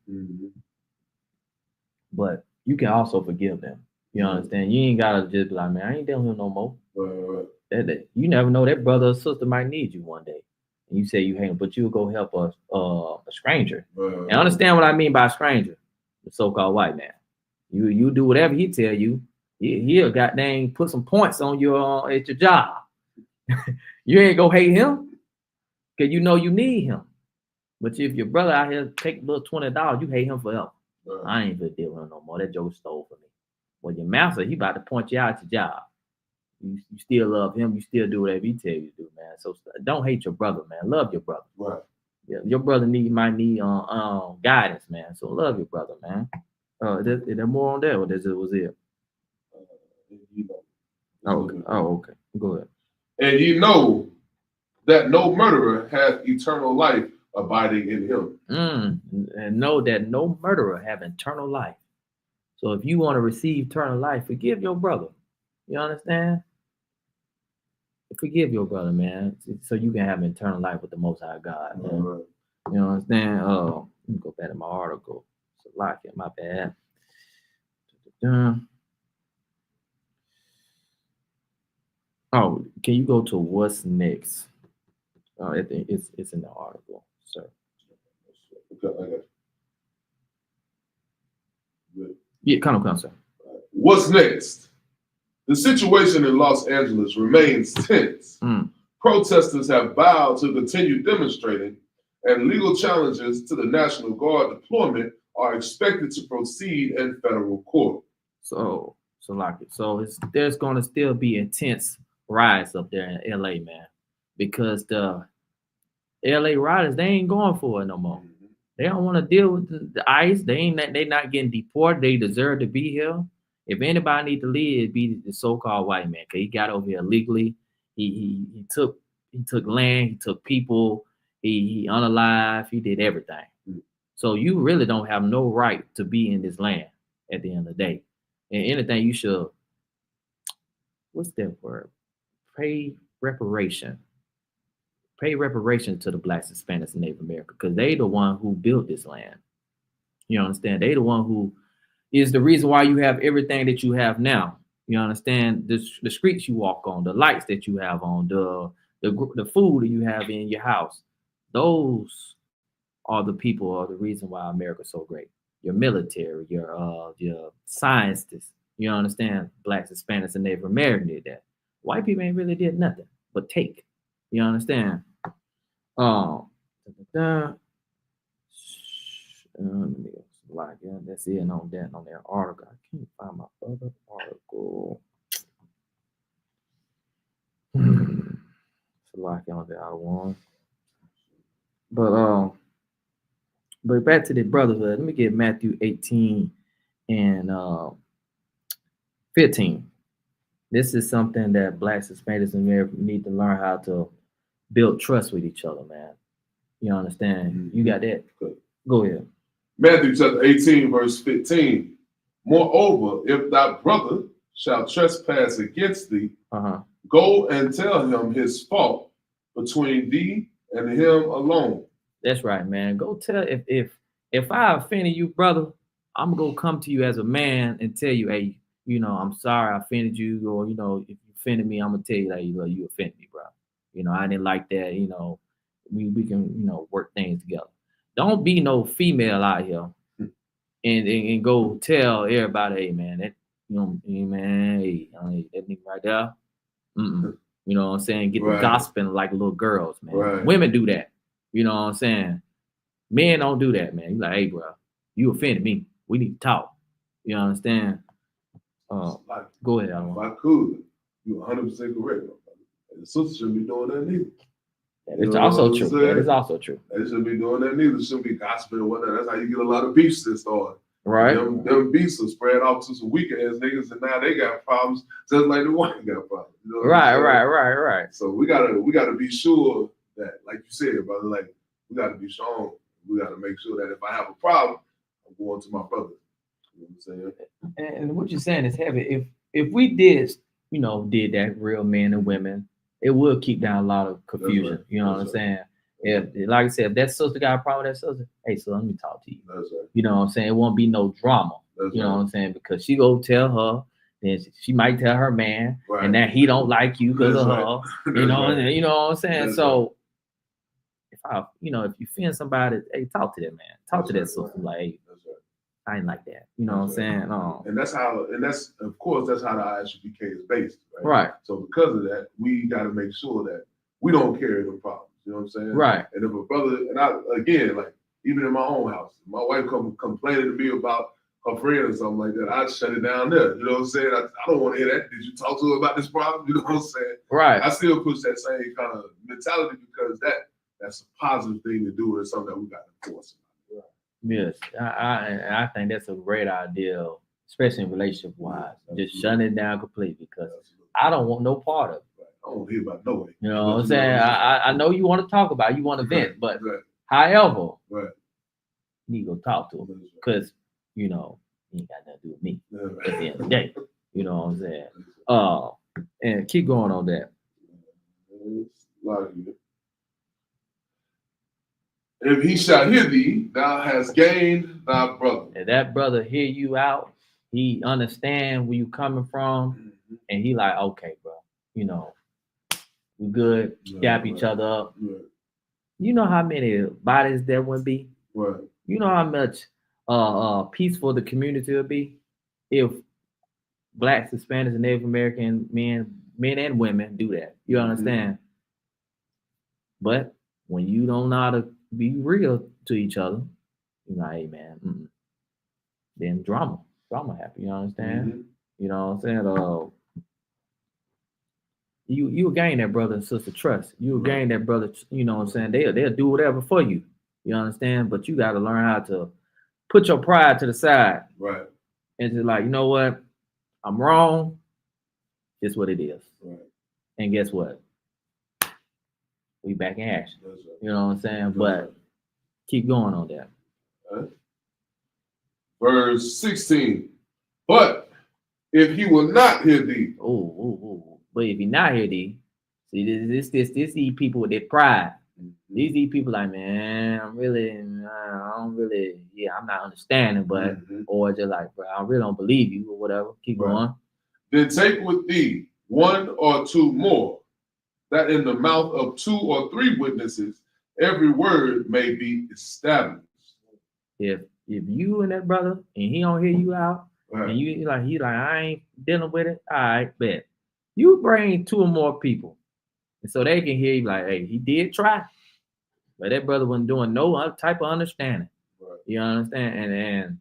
But you can also forgive them. You understand? You ain't got to just be like, man, I ain't dealing with no more. Right. You never know, that brother or sister might need you one day. And you say you hate him, but you'll go help a stranger. Right. And understand what I mean by stranger, the so-called white man. You do whatever he tell you. He'll goddamn put some points on your at your job. You ain't gonna hate him because you know you need him. But if your brother out here take a little $20, you hate him forever. Right. I ain't gonna deal with him no more. That joke stole for me. Well, your master, he about to point you out at your job. You still love him. You still do whatever he tell you to do, man. So don't hate your brother, man. Love your brother. Right. Yeah, your brother might need guidance, man. So love your brother, man. Is there more on that, or was it? Okay. Go ahead. And you know that no murderer hath eternal life abiding in him. And know that no murderer have eternal life. So if you want to receive eternal life, forgive your brother. You understand? Forgive your brother, man, so you can have eternal life with the Most High God, man. Right. You understand? Let me go back to my article. So like it, my bad. Oh, can you go to what's next? I think it's in the article, sir. Okay. Yeah, come, sir. What's next? The situation in Los Angeles remains tense. Protesters have vowed to continue demonstrating, and legal challenges to the National Guard deployment are expected to proceed in federal court. So there's going to still be intense riots up there in LA, man, because the LA rioters, they ain't going for it no more. They don't want to deal with the ICE. They not getting deported. They deserve to be here. If anybody need to leave, it'd be the so-called white man, because he got over here legally. He took land, he took people, he unalive, he did everything. So you really don't have no right to be in this land at the end of the day. And anything you should, what's that word? Pay reparation. Pay reparation to the blacks, Hispanics, and Native American, because they the one who built this land. You understand? They the one who is the reason why you have everything that you have now. You understand? The streets you walk on, the lights that you have on, the food that you have in your house. Those are the people or the reason why America's so great. Your military, your scientists. You understand? Blacks, Hispanics, and Native American did that. White people ain't really did nothing but take. You understand? That's it on that article. I can't find my other article. It's like on the other one. But back to the brotherhood. Let me get Matthew 18 and 15. This is something that Blacks, Hispanics, and Americans need to learn how to build trust with each other, man. You understand? Mm-hmm. You got that? Good. Go ahead. Matthew chapter 18, verse 15. Moreover, if thy brother shall trespass against thee, go and tell him his fault between thee and him alone. That's right, man. Go tell if I offended you, brother, I'm gonna come to you as a man and tell you, hey, I'm sorry I offended you, or if you offended me, I'm gonna tell you that you offended me, bro. I didn't like that. We can work things together. Don't be no female out here and go tell everybody, hey man, that man, hey, that nigga right there. You know what I'm saying? Get the gossiping like little girls, man. Right. Women do that. You know what I'm saying? Men don't do that, man. You like, hey, bro, you offended me. We need to talk. You understand? Go ahead, Alan. If I could, you're 100% correct. And the sister shouldn't be doing that neither. It's also true. That is also true. They shouldn't be doing that neither. Shouldn't be gossiping or whatnot. That's how you get a lot of beefs that start. Right. Them beefs are spread out to some weak ass niggas, and now they got problems just like the white got problems. Right. So we gotta be sure that, like you said, brother, like we gotta be strong. We gotta make sure that if I have a problem, I'm going to my brother. You know what I'm saying? And what you're saying is heavy. If we did that, real men and women, it would keep down a lot of confusion. Right. You know what I'm saying? If, like I said, if that sister got a problem with that sister, hey, so let me talk to you. That's right. You know what I'm saying? It won't be no drama. That's you know what I'm saying? Because she go tell her, then she might tell her man, and that he don't like you because of her. You know, and you know what I'm saying? That's so if if you offend somebody, hey, talk to that man. Talk to that sister. Like, hey, I ain't like that. You know what I'm saying? And that's how the I.S.U.P.K is based, right? Right. So because of that, we got to make sure that we don't carry the problems. You know what I'm saying? Right. And if a brother, and I, again, like even in my own house, my wife come complaining to me about her friend or something like that, I shut it down there. You know what I'm saying? I don't want to hear that. Did you talk to her about this problem? You know what I'm saying? Right. I still push that same kind of mentality because that's a positive thing to do and something that we got to enforce. Right. Yes, I think that's a great idea, especially in relationship wise. Just shutting it down completely because I don't want no part of it. I don't hear about nobody. You know what I'm saying? I know you want to talk about it, you want to vent, but however, you need to go talk to him because, you ain't got nothing to do with me at the end of the day. You know what I'm saying? And keep going on that. If he shall hear thee, thou hast gained thy brother. If that brother hear you out, he understand where you coming from, and he like, okay, bro, we good, dap each other up. Right. You know how many bodies there would be? Right. You know how much peaceful the community would be if Blacks, Hispanics, and Native American men and women do that. You understand? But when you don't know how to be real to each other, you're like, hey man, then drama happen. You understand? You know what I'm saying? You will gain that brother and sister trust. You will gain that brother, you know what I'm saying? They'll do whatever for you. You understand? But you got to learn how to put your pride to the side. Right. And just like, you know what? I'm wrong. It's what it is. Right. And guess what? We back in action. Right. You know what I'm saying? But keep going on that. Right. Verse 16. But if he will not hear thee. But if he not hear thee, see this these people with their pride. These people like, man, I don't really, I'm not understanding, but or just like, bro, I really don't believe you or whatever. Keep going. Then take with thee 1 or 2 more, that in the mouth of 2 or 3 witnesses every word may be established. If you and that brother and he don't hear you out, and he like I ain't dealing with it, all right, bet. You bring 2 or more people, and so they can hear you like, hey, he did try, but that brother wasn't doing no other type of understanding. You understand? And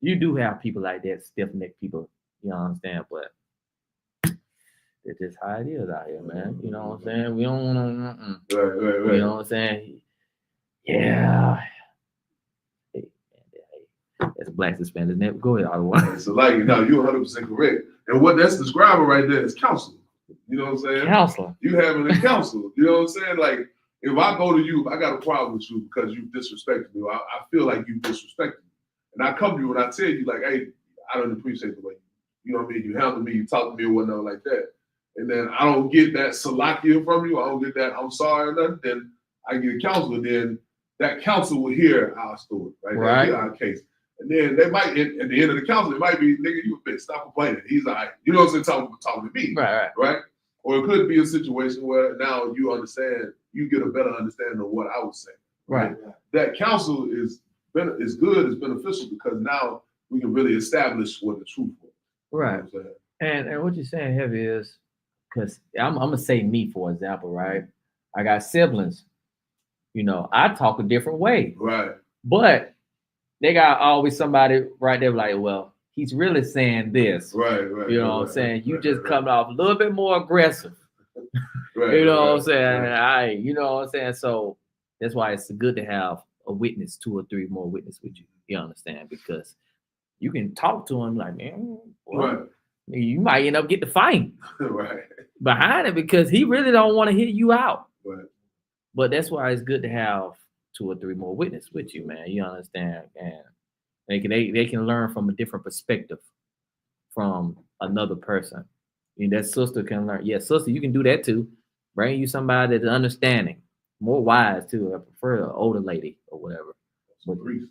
you do have people like that, stiff-necked people. You understand? But it's just how it is out here, man. You know what I'm saying? We don't want to. You know what I'm saying? Yeah. Hey, that's black suspenders. Never go ahead, otherwise. So, like, you're 100% correct. And what that's describing right there is counseling. You know what I'm saying? Counselor. You having a counsel. You know what I'm saying? Like, if I go to you, I got a problem with you because you disrespected me. I feel like you disrespected me. And I come to you and I tell you, like, hey, I don't appreciate the way you know what I mean? You handle me, you talk to me or whatnot like that. And then I don't get that salakia from you. I don't get that I'm sorry or nothing. Then I get a counselor. Then that counsel will hear our story, right? Right. Hear our case. And then they might, at the end of the counsel, it might be, nigga, you a bitch, stop complaining. He's all right. You know what I'm saying? Talking to me. Right? Or it could be a situation where now you understand, you get a better understanding of what I was saying. Right. That counsel is good, it's beneficial because now we can really establish what the truth was. Right. You know and what you're saying, Heavy, is because I'm gonna say me, for example, right? I got siblings. You know, I talk a different way. Right. But they got always somebody right there like, well, he's really saying this. Right. You know what I'm saying? You just coming off a little bit more aggressive. You know what I'm saying? You know what I'm saying? So that's why it's good to have a witness, 2 or 3 more witnesses with you. You understand? Because you can talk to him like, man, well, you might end up getting the fight behind it because he really don't want to hear you out. Right. But that's why it's good to have 2 or 3 more witnesses with you, man. You understand? And they can learn from a different perspective from another person. And that sister can learn. Yeah, sister, you can do that too. Bring you somebody that's understanding, more wise too. I prefer an older lady or whatever. A priest.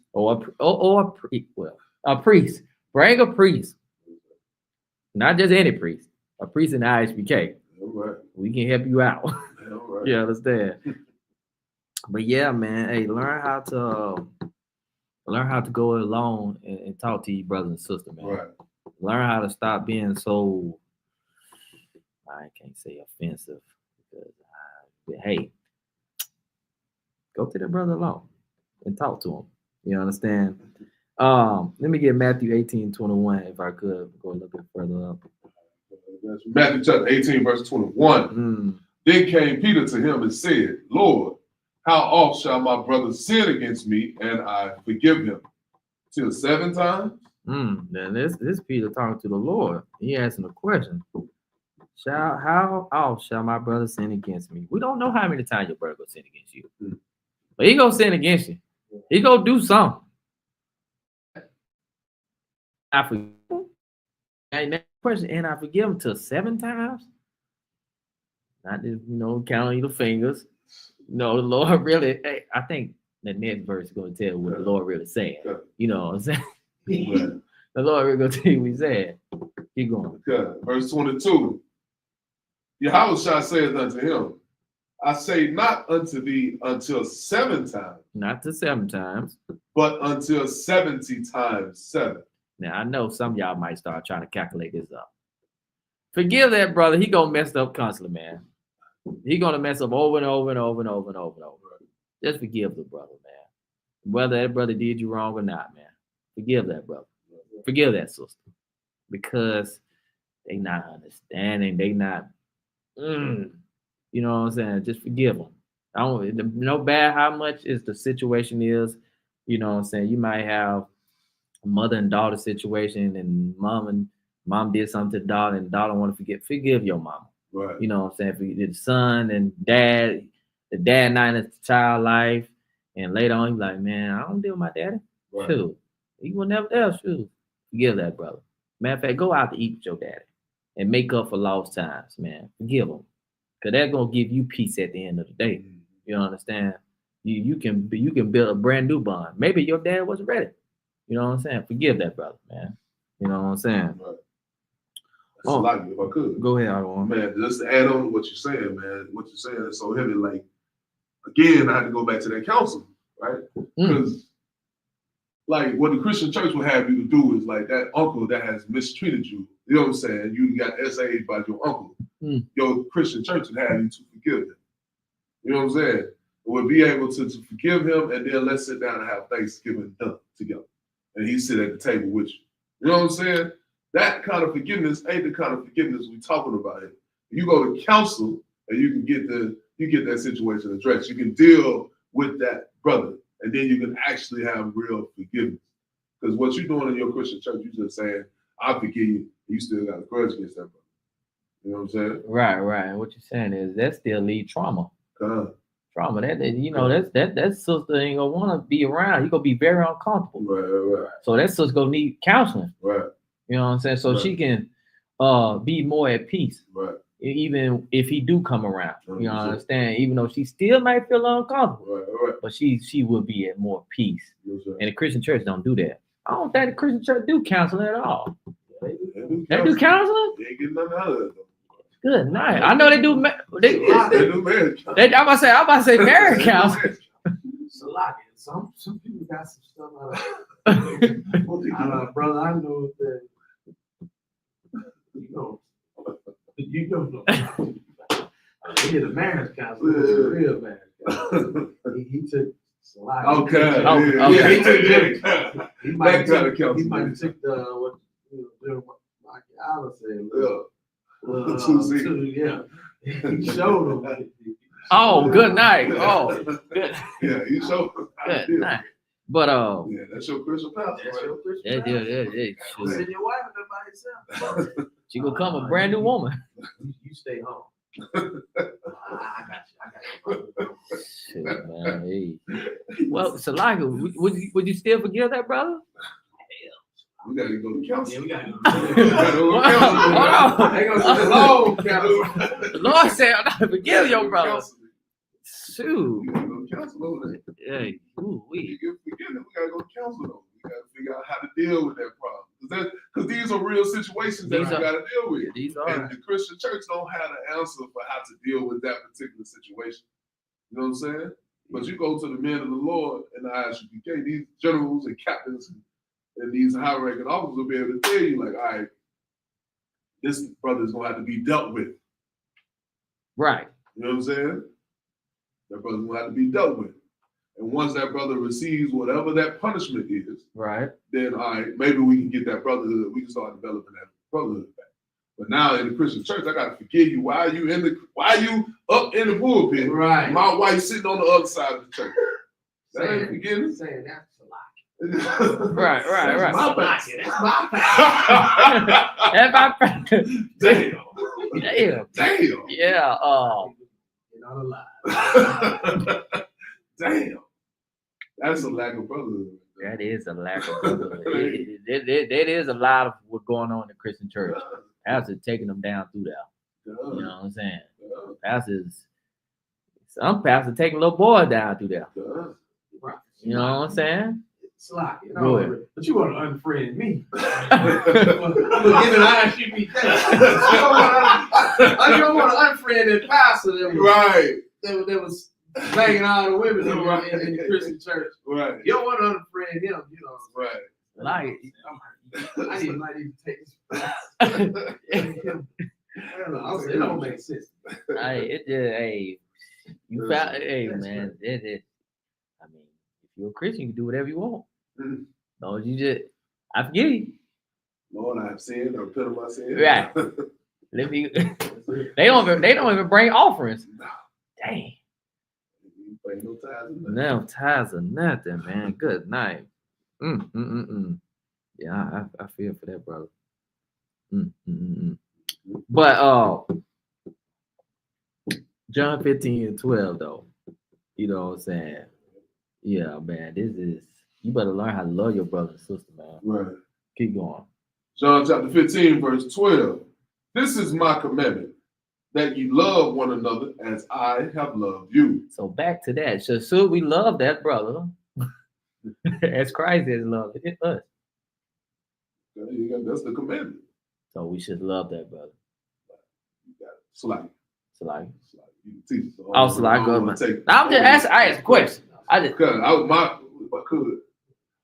A priest. Bring a priest. Not just any priest. A priest in the I.S.U.P.K. Right. We can help you out. Right. You understand? But yeah, man, hey, learn how to go along and talk to your brothers and sisters, man. Right. Learn how to stop being so, I can't say offensive, because hey, go to that brother alone and talk to him. You understand? Let me get Matthew 18:21 if I could go a little bit further up. Matthew chapter 18, verse 21. Then came Peter to him and said, Lord, how oft shall my brother sin against me and I forgive him? Till 7 times? Then this Peter talking to the Lord. He asking a question. How oft shall my brother sin against me? We don't know how many times your brother will sin against you. But he gonna sin against you. He gonna do something. I forgive him. And that question, and I forgive him till 7 times. Not just, counting your fingers. No, the Lord really, hey, I think the next verse is going to tell what the Lord really said. You know what I'm saying? The Lord really going to tell you what he said. Keep going. Verse 22. Yahawashi saith unto him, I say not unto thee until 7 times. Not to 7 times. But until 70 times 7. Now, I know some of y'all might start trying to calculate this up. Forgive that brother. He going to mess up constantly, man. He going to mess up over and over and over and over and over and over. Just forgive the brother, man. Whether that brother did you wrong or not, man. Forgive that brother. Forgive that sister. Because they not understanding. They not, you know what I'm saying? Just forgive them. No bad how much is the situation is. You know what I'm saying? You might have a mother and daughter situation and mom did something to the daughter and the daughter want to forgive your mama. Right. You know what I'm saying? For the son and dad, the dad not in the child life, and later on he's like, man, I don't deal with my daddy. Right. Shoot. He will never else shoot. Forgive that brother. Matter of fact, go out to eat with your daddy and make up for lost times, man. Forgive him. Because that's gonna give you peace at the end of the day. You understand? You can build a brand new bond. Maybe your dad wasn't ready. You know what I'm saying? Forgive that brother, man. You know what I'm saying? Right. That's a lot, if I could. Go ahead, Arwan. Man, just to add on to what you're saying, man, what you're saying is so heavy. Like, again, I had to go back to that counsel, right? Because, like, what the Christian church would have you to do is, like, that uncle that has mistreated you, you know what I'm saying? You got SA'd by your uncle. Your Christian church would have you to forgive him. You know what I'm saying? Would be able to forgive him, and then let's sit down and have Thanksgiving done together. And he sit at the table with you. You know what I'm saying? That kind of forgiveness ain't the kind of forgiveness we talking about here. You go to counsel and you can get that situation addressed. You can deal with that brother, and then you can actually have real forgiveness. Because what you're doing in your Christian church, you're just saying, I forgive you, you still got a grudge against that brother. You know what I'm saying? Right. And what you're saying is that still lead trauma. Trauma. That sister ain't gonna want to be around. You gonna be very uncomfortable. Right. So that sister gonna need counseling. Right. You know what I'm saying? So she can be more at peace. Right. Even if he do come around. You know, understand? Even though she still might feel uncomfortable. Right. But she will be at more peace. Right. And the Christian church don't do that. I don't think the Christian church do counseling at all. They do counseling? They ain't getting nothing out of it though. Good night. I know they do. They do marriage. I'm about to say marriage counseling. Some people got some stuff out of it. Brother, I know that you don't know. He did a marriage counselor, a real marriage counselor. He took Salaki. Okay. He took it. He might have took what Mike Allen said. He showed him. Oh, good night. Oh, good. Yeah, you showed him. Good night. But yeah, that's your Christian pastor. That's your Christian pastor. Yeah. Send your wife by herself. She gonna come a brand new woman. You stay home. I got you. Shit, man. Hey. Well, Salaki, would you still forgive that brother? We gotta go to counsel. Yeah, we gotta go to counsel. The Lord said, I'm not forgive your brother. Shoot. We gotta go to counsel over there. Yeah. We gotta go to counsel though. We gotta figure out how to deal with that problem. Because these are real situations that we gotta deal with. These are. And the Christian church don't have an answer for how to deal with that particular situation. You know what I'm saying? But you go to the men of the Lord and the I.S.U.P.K, these generals and captains and these high-ranking officers will be able to tell you, like, all right, this brother is gonna have to be dealt with. Right. You know what I'm saying? That brother's gonna have to be dealt with. And once that brother receives whatever that punishment is, right, then all right, maybe we can get that brotherhood, we can start developing that brotherhood back. But now in the Christian church, I gotta forgive you. Why are you up in the pulpit? Right. My wife sitting on the other side of the church. That ain't forgiveness. Saying that's a lie. Right. That's my Damn. Yeah. You're not alive. Damn. That's a lack of brotherhood. That is a lack of brotherhood. That is a lot of what's going on in the Christian church. Pastors taking them down through that. You know what I'm saying? Some pastors taking little boys down through there. Right. You know what I'm saying? It's like, Good. But you want to unfriend me. I'm going to give it I.S.U.P.K. I don't want to unfriend that pastor that was banging all the women in the Christian church. Right. You don't want to unfriend him, Right. Like, I might even take this. I don't know. It don't make sense. You found, man, I mean, if you're a Christian, you can do whatever you want. No, I forgive you. Lord, I have sinned. I repent of my sin. Right. They don't even bring offerings. No. Dang. You pay no tithes. No tithes or nothing, man. Good night. Yeah, I feel for that, brother. But John 15:12 though. You know what I'm saying? Yeah, man. You better learn how to love your brother and sister, man. Right. Keep going. John chapter 15, verse 12. This is my commandment, that you love one another as I have loved you. So back to that. So should we love that brother as Christ has loved us? That's the commandment. So we should love that brother. You got it. Salaki. You can teach it. So I'm just asking. I asked a question.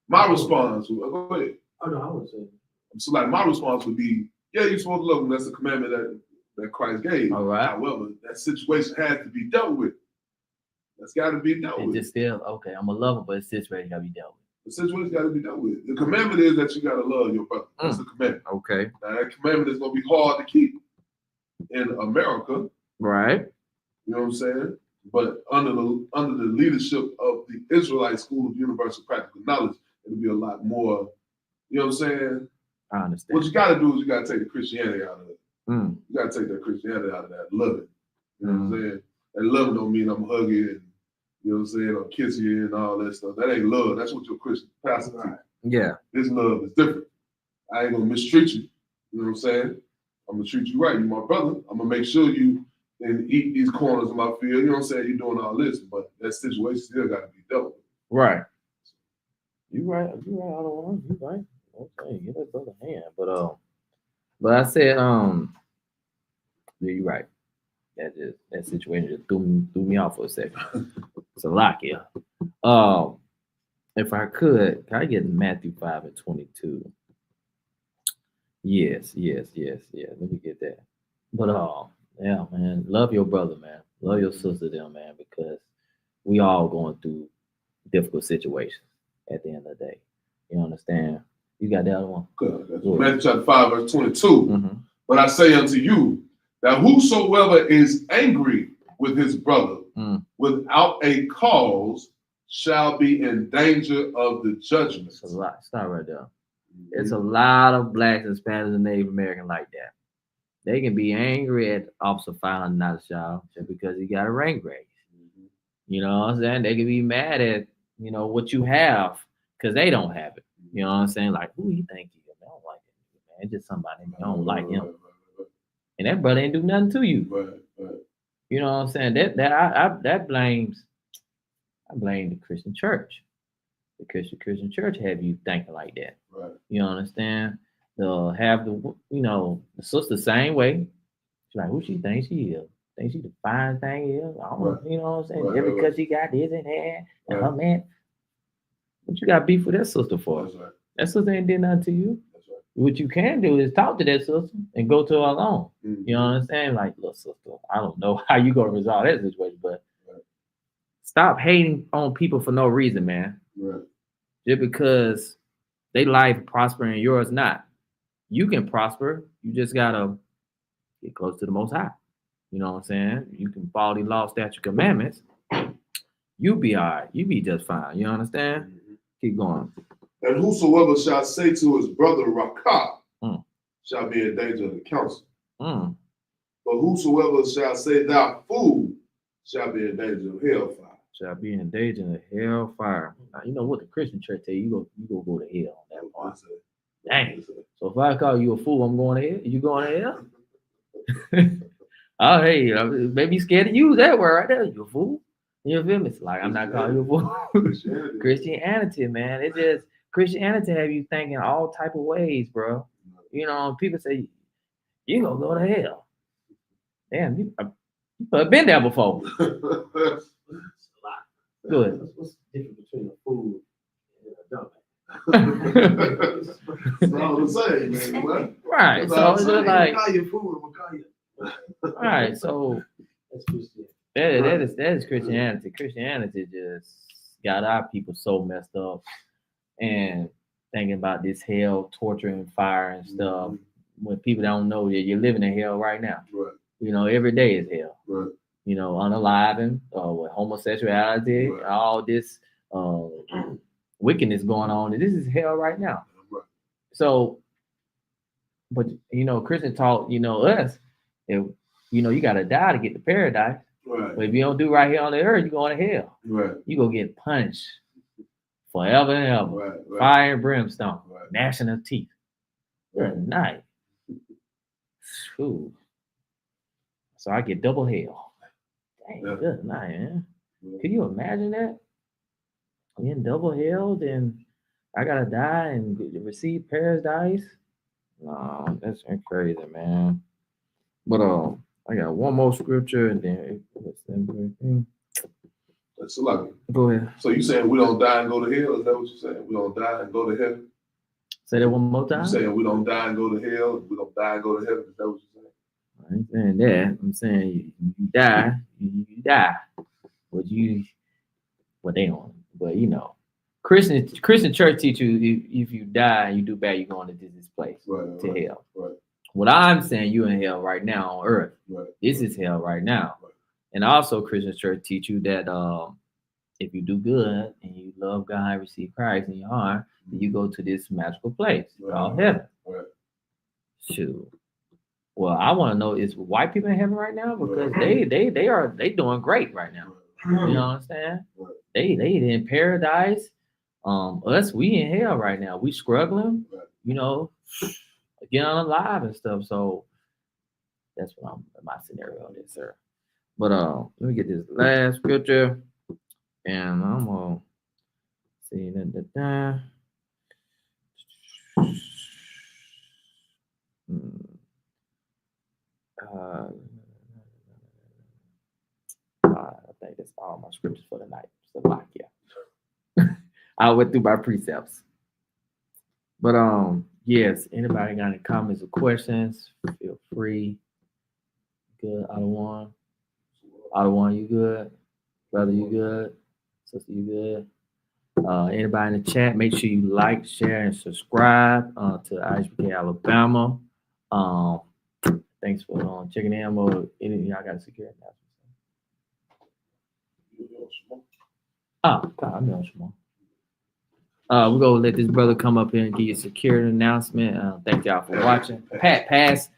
My response. Go ahead. Oh no, I would say. So like my response would be, yeah, you're supposed to love him. That's the commandment that Christ gave. All right. However, that situation has to be dealt with. That's got to be dealt with. It's still okay. I'm a lover, but the situation got to be dealt with. The situation got to be dealt with. The commandment is that you got to love your brother. That's the commandment. Okay. Now that commandment is going to be hard to keep in America. Right. You know what I'm saying? But under the leadership of the Israelite School of Universal Practical Knowledge, it'll be a lot more. You know what I'm saying? I understand. What you got to do is you got to take the Christianity out of it. You got to take that Christianity out of that loving. You know what I'm saying? That love don't mean I'm hugging and, you know what I'm saying, I'm kissing you and all that stuff. That ain't love. That's what your Christian pastor teaches. Yeah. This love is different. I ain't going to mistreat you. You know what I'm saying? I'm going to treat you right. You're my brother. I'm going to make sure you and eat these corners of my field. You know what I'm saying? You're doing all this, but that situation still got to be dealt with. Right. You right. You right. Okay, get that brother hand. But I said, yeah, you're right. That situation just threw me off for a second. It's a lot, yeah. If I could I get Matthew 5:22? Yes. Let me get that. But yeah, man, love your brother, man. Love your sister, them, man, because we all going through difficult situations at the end of the day. You understand? You got the other one? Good. Matthew chapter 5:22. But I say unto you that whosoever is angry with his brother without a cause shall be in danger of the judgment. It's a lot. Stop right there. It's a lot of blacks and Spanish and Native American like that. They can be angry at Officer filing not a child just because he got a rank raise. You know what I'm saying? They can be mad at, what you have because they don't have it. You know what I'm saying? Like, who you think he is? I don't like him, man. It's just somebody you don't like him. And that brother ain't do nothing to you. You know what I'm saying? I blame the Christian church. The Christian church have you thinking like that. Right. You understand? They'll have the sister same way. She's like, who she thinks she is? Think she the fine thing is? I don't know, you know what I'm saying? Just because she got this in hand and her man. What you got beef with that sister for? That's right. That sister ain't did nothing to you. That's right. What you can do is talk to that sister and go to her alone. You know what I'm saying? Like, look, sister, I don't know how you gonna resolve that situation, but stop hating on people for no reason, man. Right. Just because they life prosper and yours not. You can prosper. You just gotta get close to the Most High. You know what I'm saying? You can follow the law, statute, commandments. You be all right. You be just fine. You understand? Keep going. And whosoever shall say to his brother Rakah shall be in danger of the council. But whosoever shall say thou fool shall be in danger of hellfire. Shall be in danger of hellfire. Now, you know what the Christian church tell you? You go to hell on that part. Dang. So if I call you a fool, I'm going to hell. You going to hell? Oh, hey, maybe scared to use that word right there. You a fool? You feel me? It's like, I'm not calling you a fool. Christianity, man. It just, Christianity have you thinking all type of ways, bro. You know, people say, you gonna go to hell. Damn, you have been there before. Good. What's the difference between a fool and a dumbass? It's all the same, man. What? Right. So it's just like, call you a fool, I'm gonna call you. Right. So That's Christianity. that is Christianity. Christianity just got our people so messed up and thinking about this hell, torture and fire and stuff. When people don't know that you're living in hell right now. Right. You know, every day is hell. Right. You know, unaliving, with homosexuality, all this wickedness going on. This is hell right now. Right. So, but Christian taught us, if you gotta die to get to paradise. Right. But if you don't do right here on the earth, you're going to hell. Right. You gonna get punished forever and ever. Right. Fire and brimstone, Right. gnashing of teeth. Good night. Ooh. So I get double hell. Dang, Yeah. good night, man. Can you imagine that? In double hell, then I gotta die and receive paradise? No, that's crazy, man. But I got one more scripture and then That's like. Go ahead. So you saying we don't die and go to hell? Is that what you're saying? We don't die and go to heaven? Say that one more time. You saying we don't die and go to hell? We don't die and go to heaven? Is that what you're saying? I ain't saying that. I'm saying you die, you die. But they don't. But you know, Christian church teach you if you die and you do bad, you're going to this place to hell. Right. What I'm saying, you in hell right now on earth. Right. This is hell right now. Right. And also Christian church teach you that if you do good and you love God and receive Christ in your heart, then you go to this magical place called heaven. Right. Shoot. Well, I want to know, is white people in heaven right now? Because they doing great right now. You know what I'm saying? Right. They in paradise. Us, we in hell right now. We struggling, you know, getting alive and stuff. So that's what my scenario on this, sir. But let me get this last scripture, and I'm gonna see that. I think that's all my scriptures for the night. So yeah. I went through my precepts. But yes, anybody got any comments or questions? Feel free. Good, Ottawa. Ottawa, you good? Brother, you good? Sister, you good? Anybody in the chat, make sure you like, share, and subscribe to I.S.U.P.K Alabama. Thanks for checking in. Anything y'all got to secure now? I'm on Shimon. We're gonna let this brother come up here and give you a security announcement. Thank y'all for watching. Pass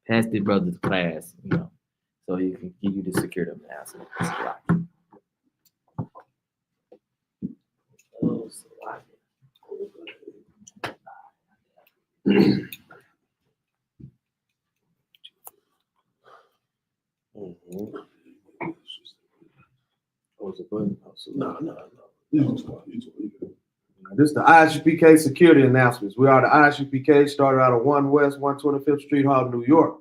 this brother to class, you know, so he can give you the security announcement. No. This is the I.S.U.P.K security announcements. We are the I.S.U.P.K, started out of 1 West 125th Street, Harlem, New York.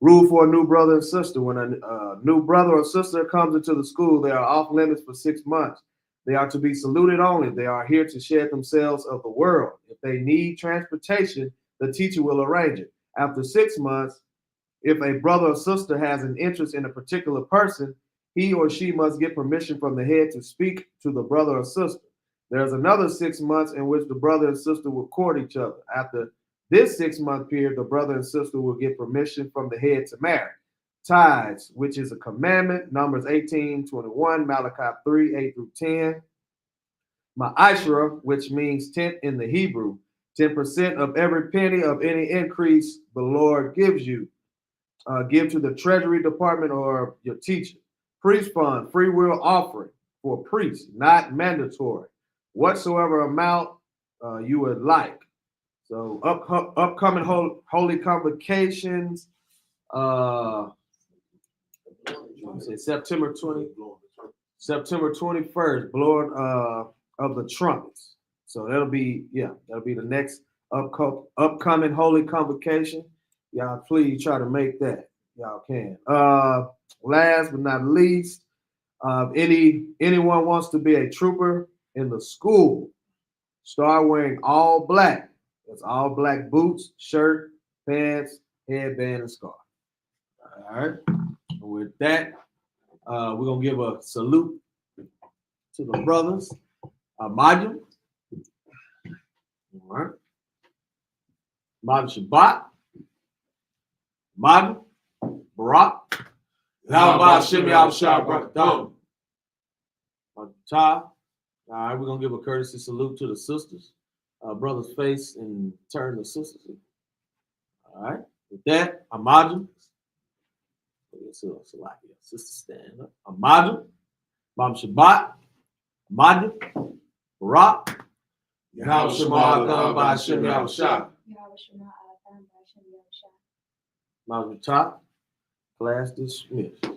Rule for a new brother and sister. When a new brother or sister comes into the school, they are off limits for 6 months. They are to be saluted only. They are here to shed themselves of the world. If they need transportation, the teacher will arrange it. After 6 months, if a brother or sister has an interest in a particular person, he or she must get permission from the head to speak to the brother or sister. There's another 6 months in which the brother and sister will court each other. After this 6 month period, the brother and sister will get permission from the head to marry. Tithes, which is a commandment, Numbers 18:21, Malachi 3:8-10. Ma'ashra, which means tenth in the Hebrew, 10% of every penny of any increase the Lord gives you. Give to the Treasury Department or your teacher. Priest fund, free will offering for priests, not mandatory. Whatsoever amount you would like. So upcoming holy convocations, September 21st, blowing of the trumpets. So that'll be the next upcoming holy convocation. Y'all please try to make that. Y'all can. Last but not least, anyone wants to be a trooper in the school, start wearing all black. That's all black boots, shirt, pants, headband, and scarf. All right. And with that, we're gonna give a salute to the brothers. Majum. All right. Majum Shabbat. Majum Barak. How about Shimmy Al-Shah Dom? All right, we're gonna give a courtesy salute to the sisters. Brothers face and turn the sisters. All right, with that, Amajim. Sister stand up. Amajim, Mom Shabbat, Amajim, Barak, Yahweh Shema come by Shimmy Al-Shah. Mom Top. Class dismissed.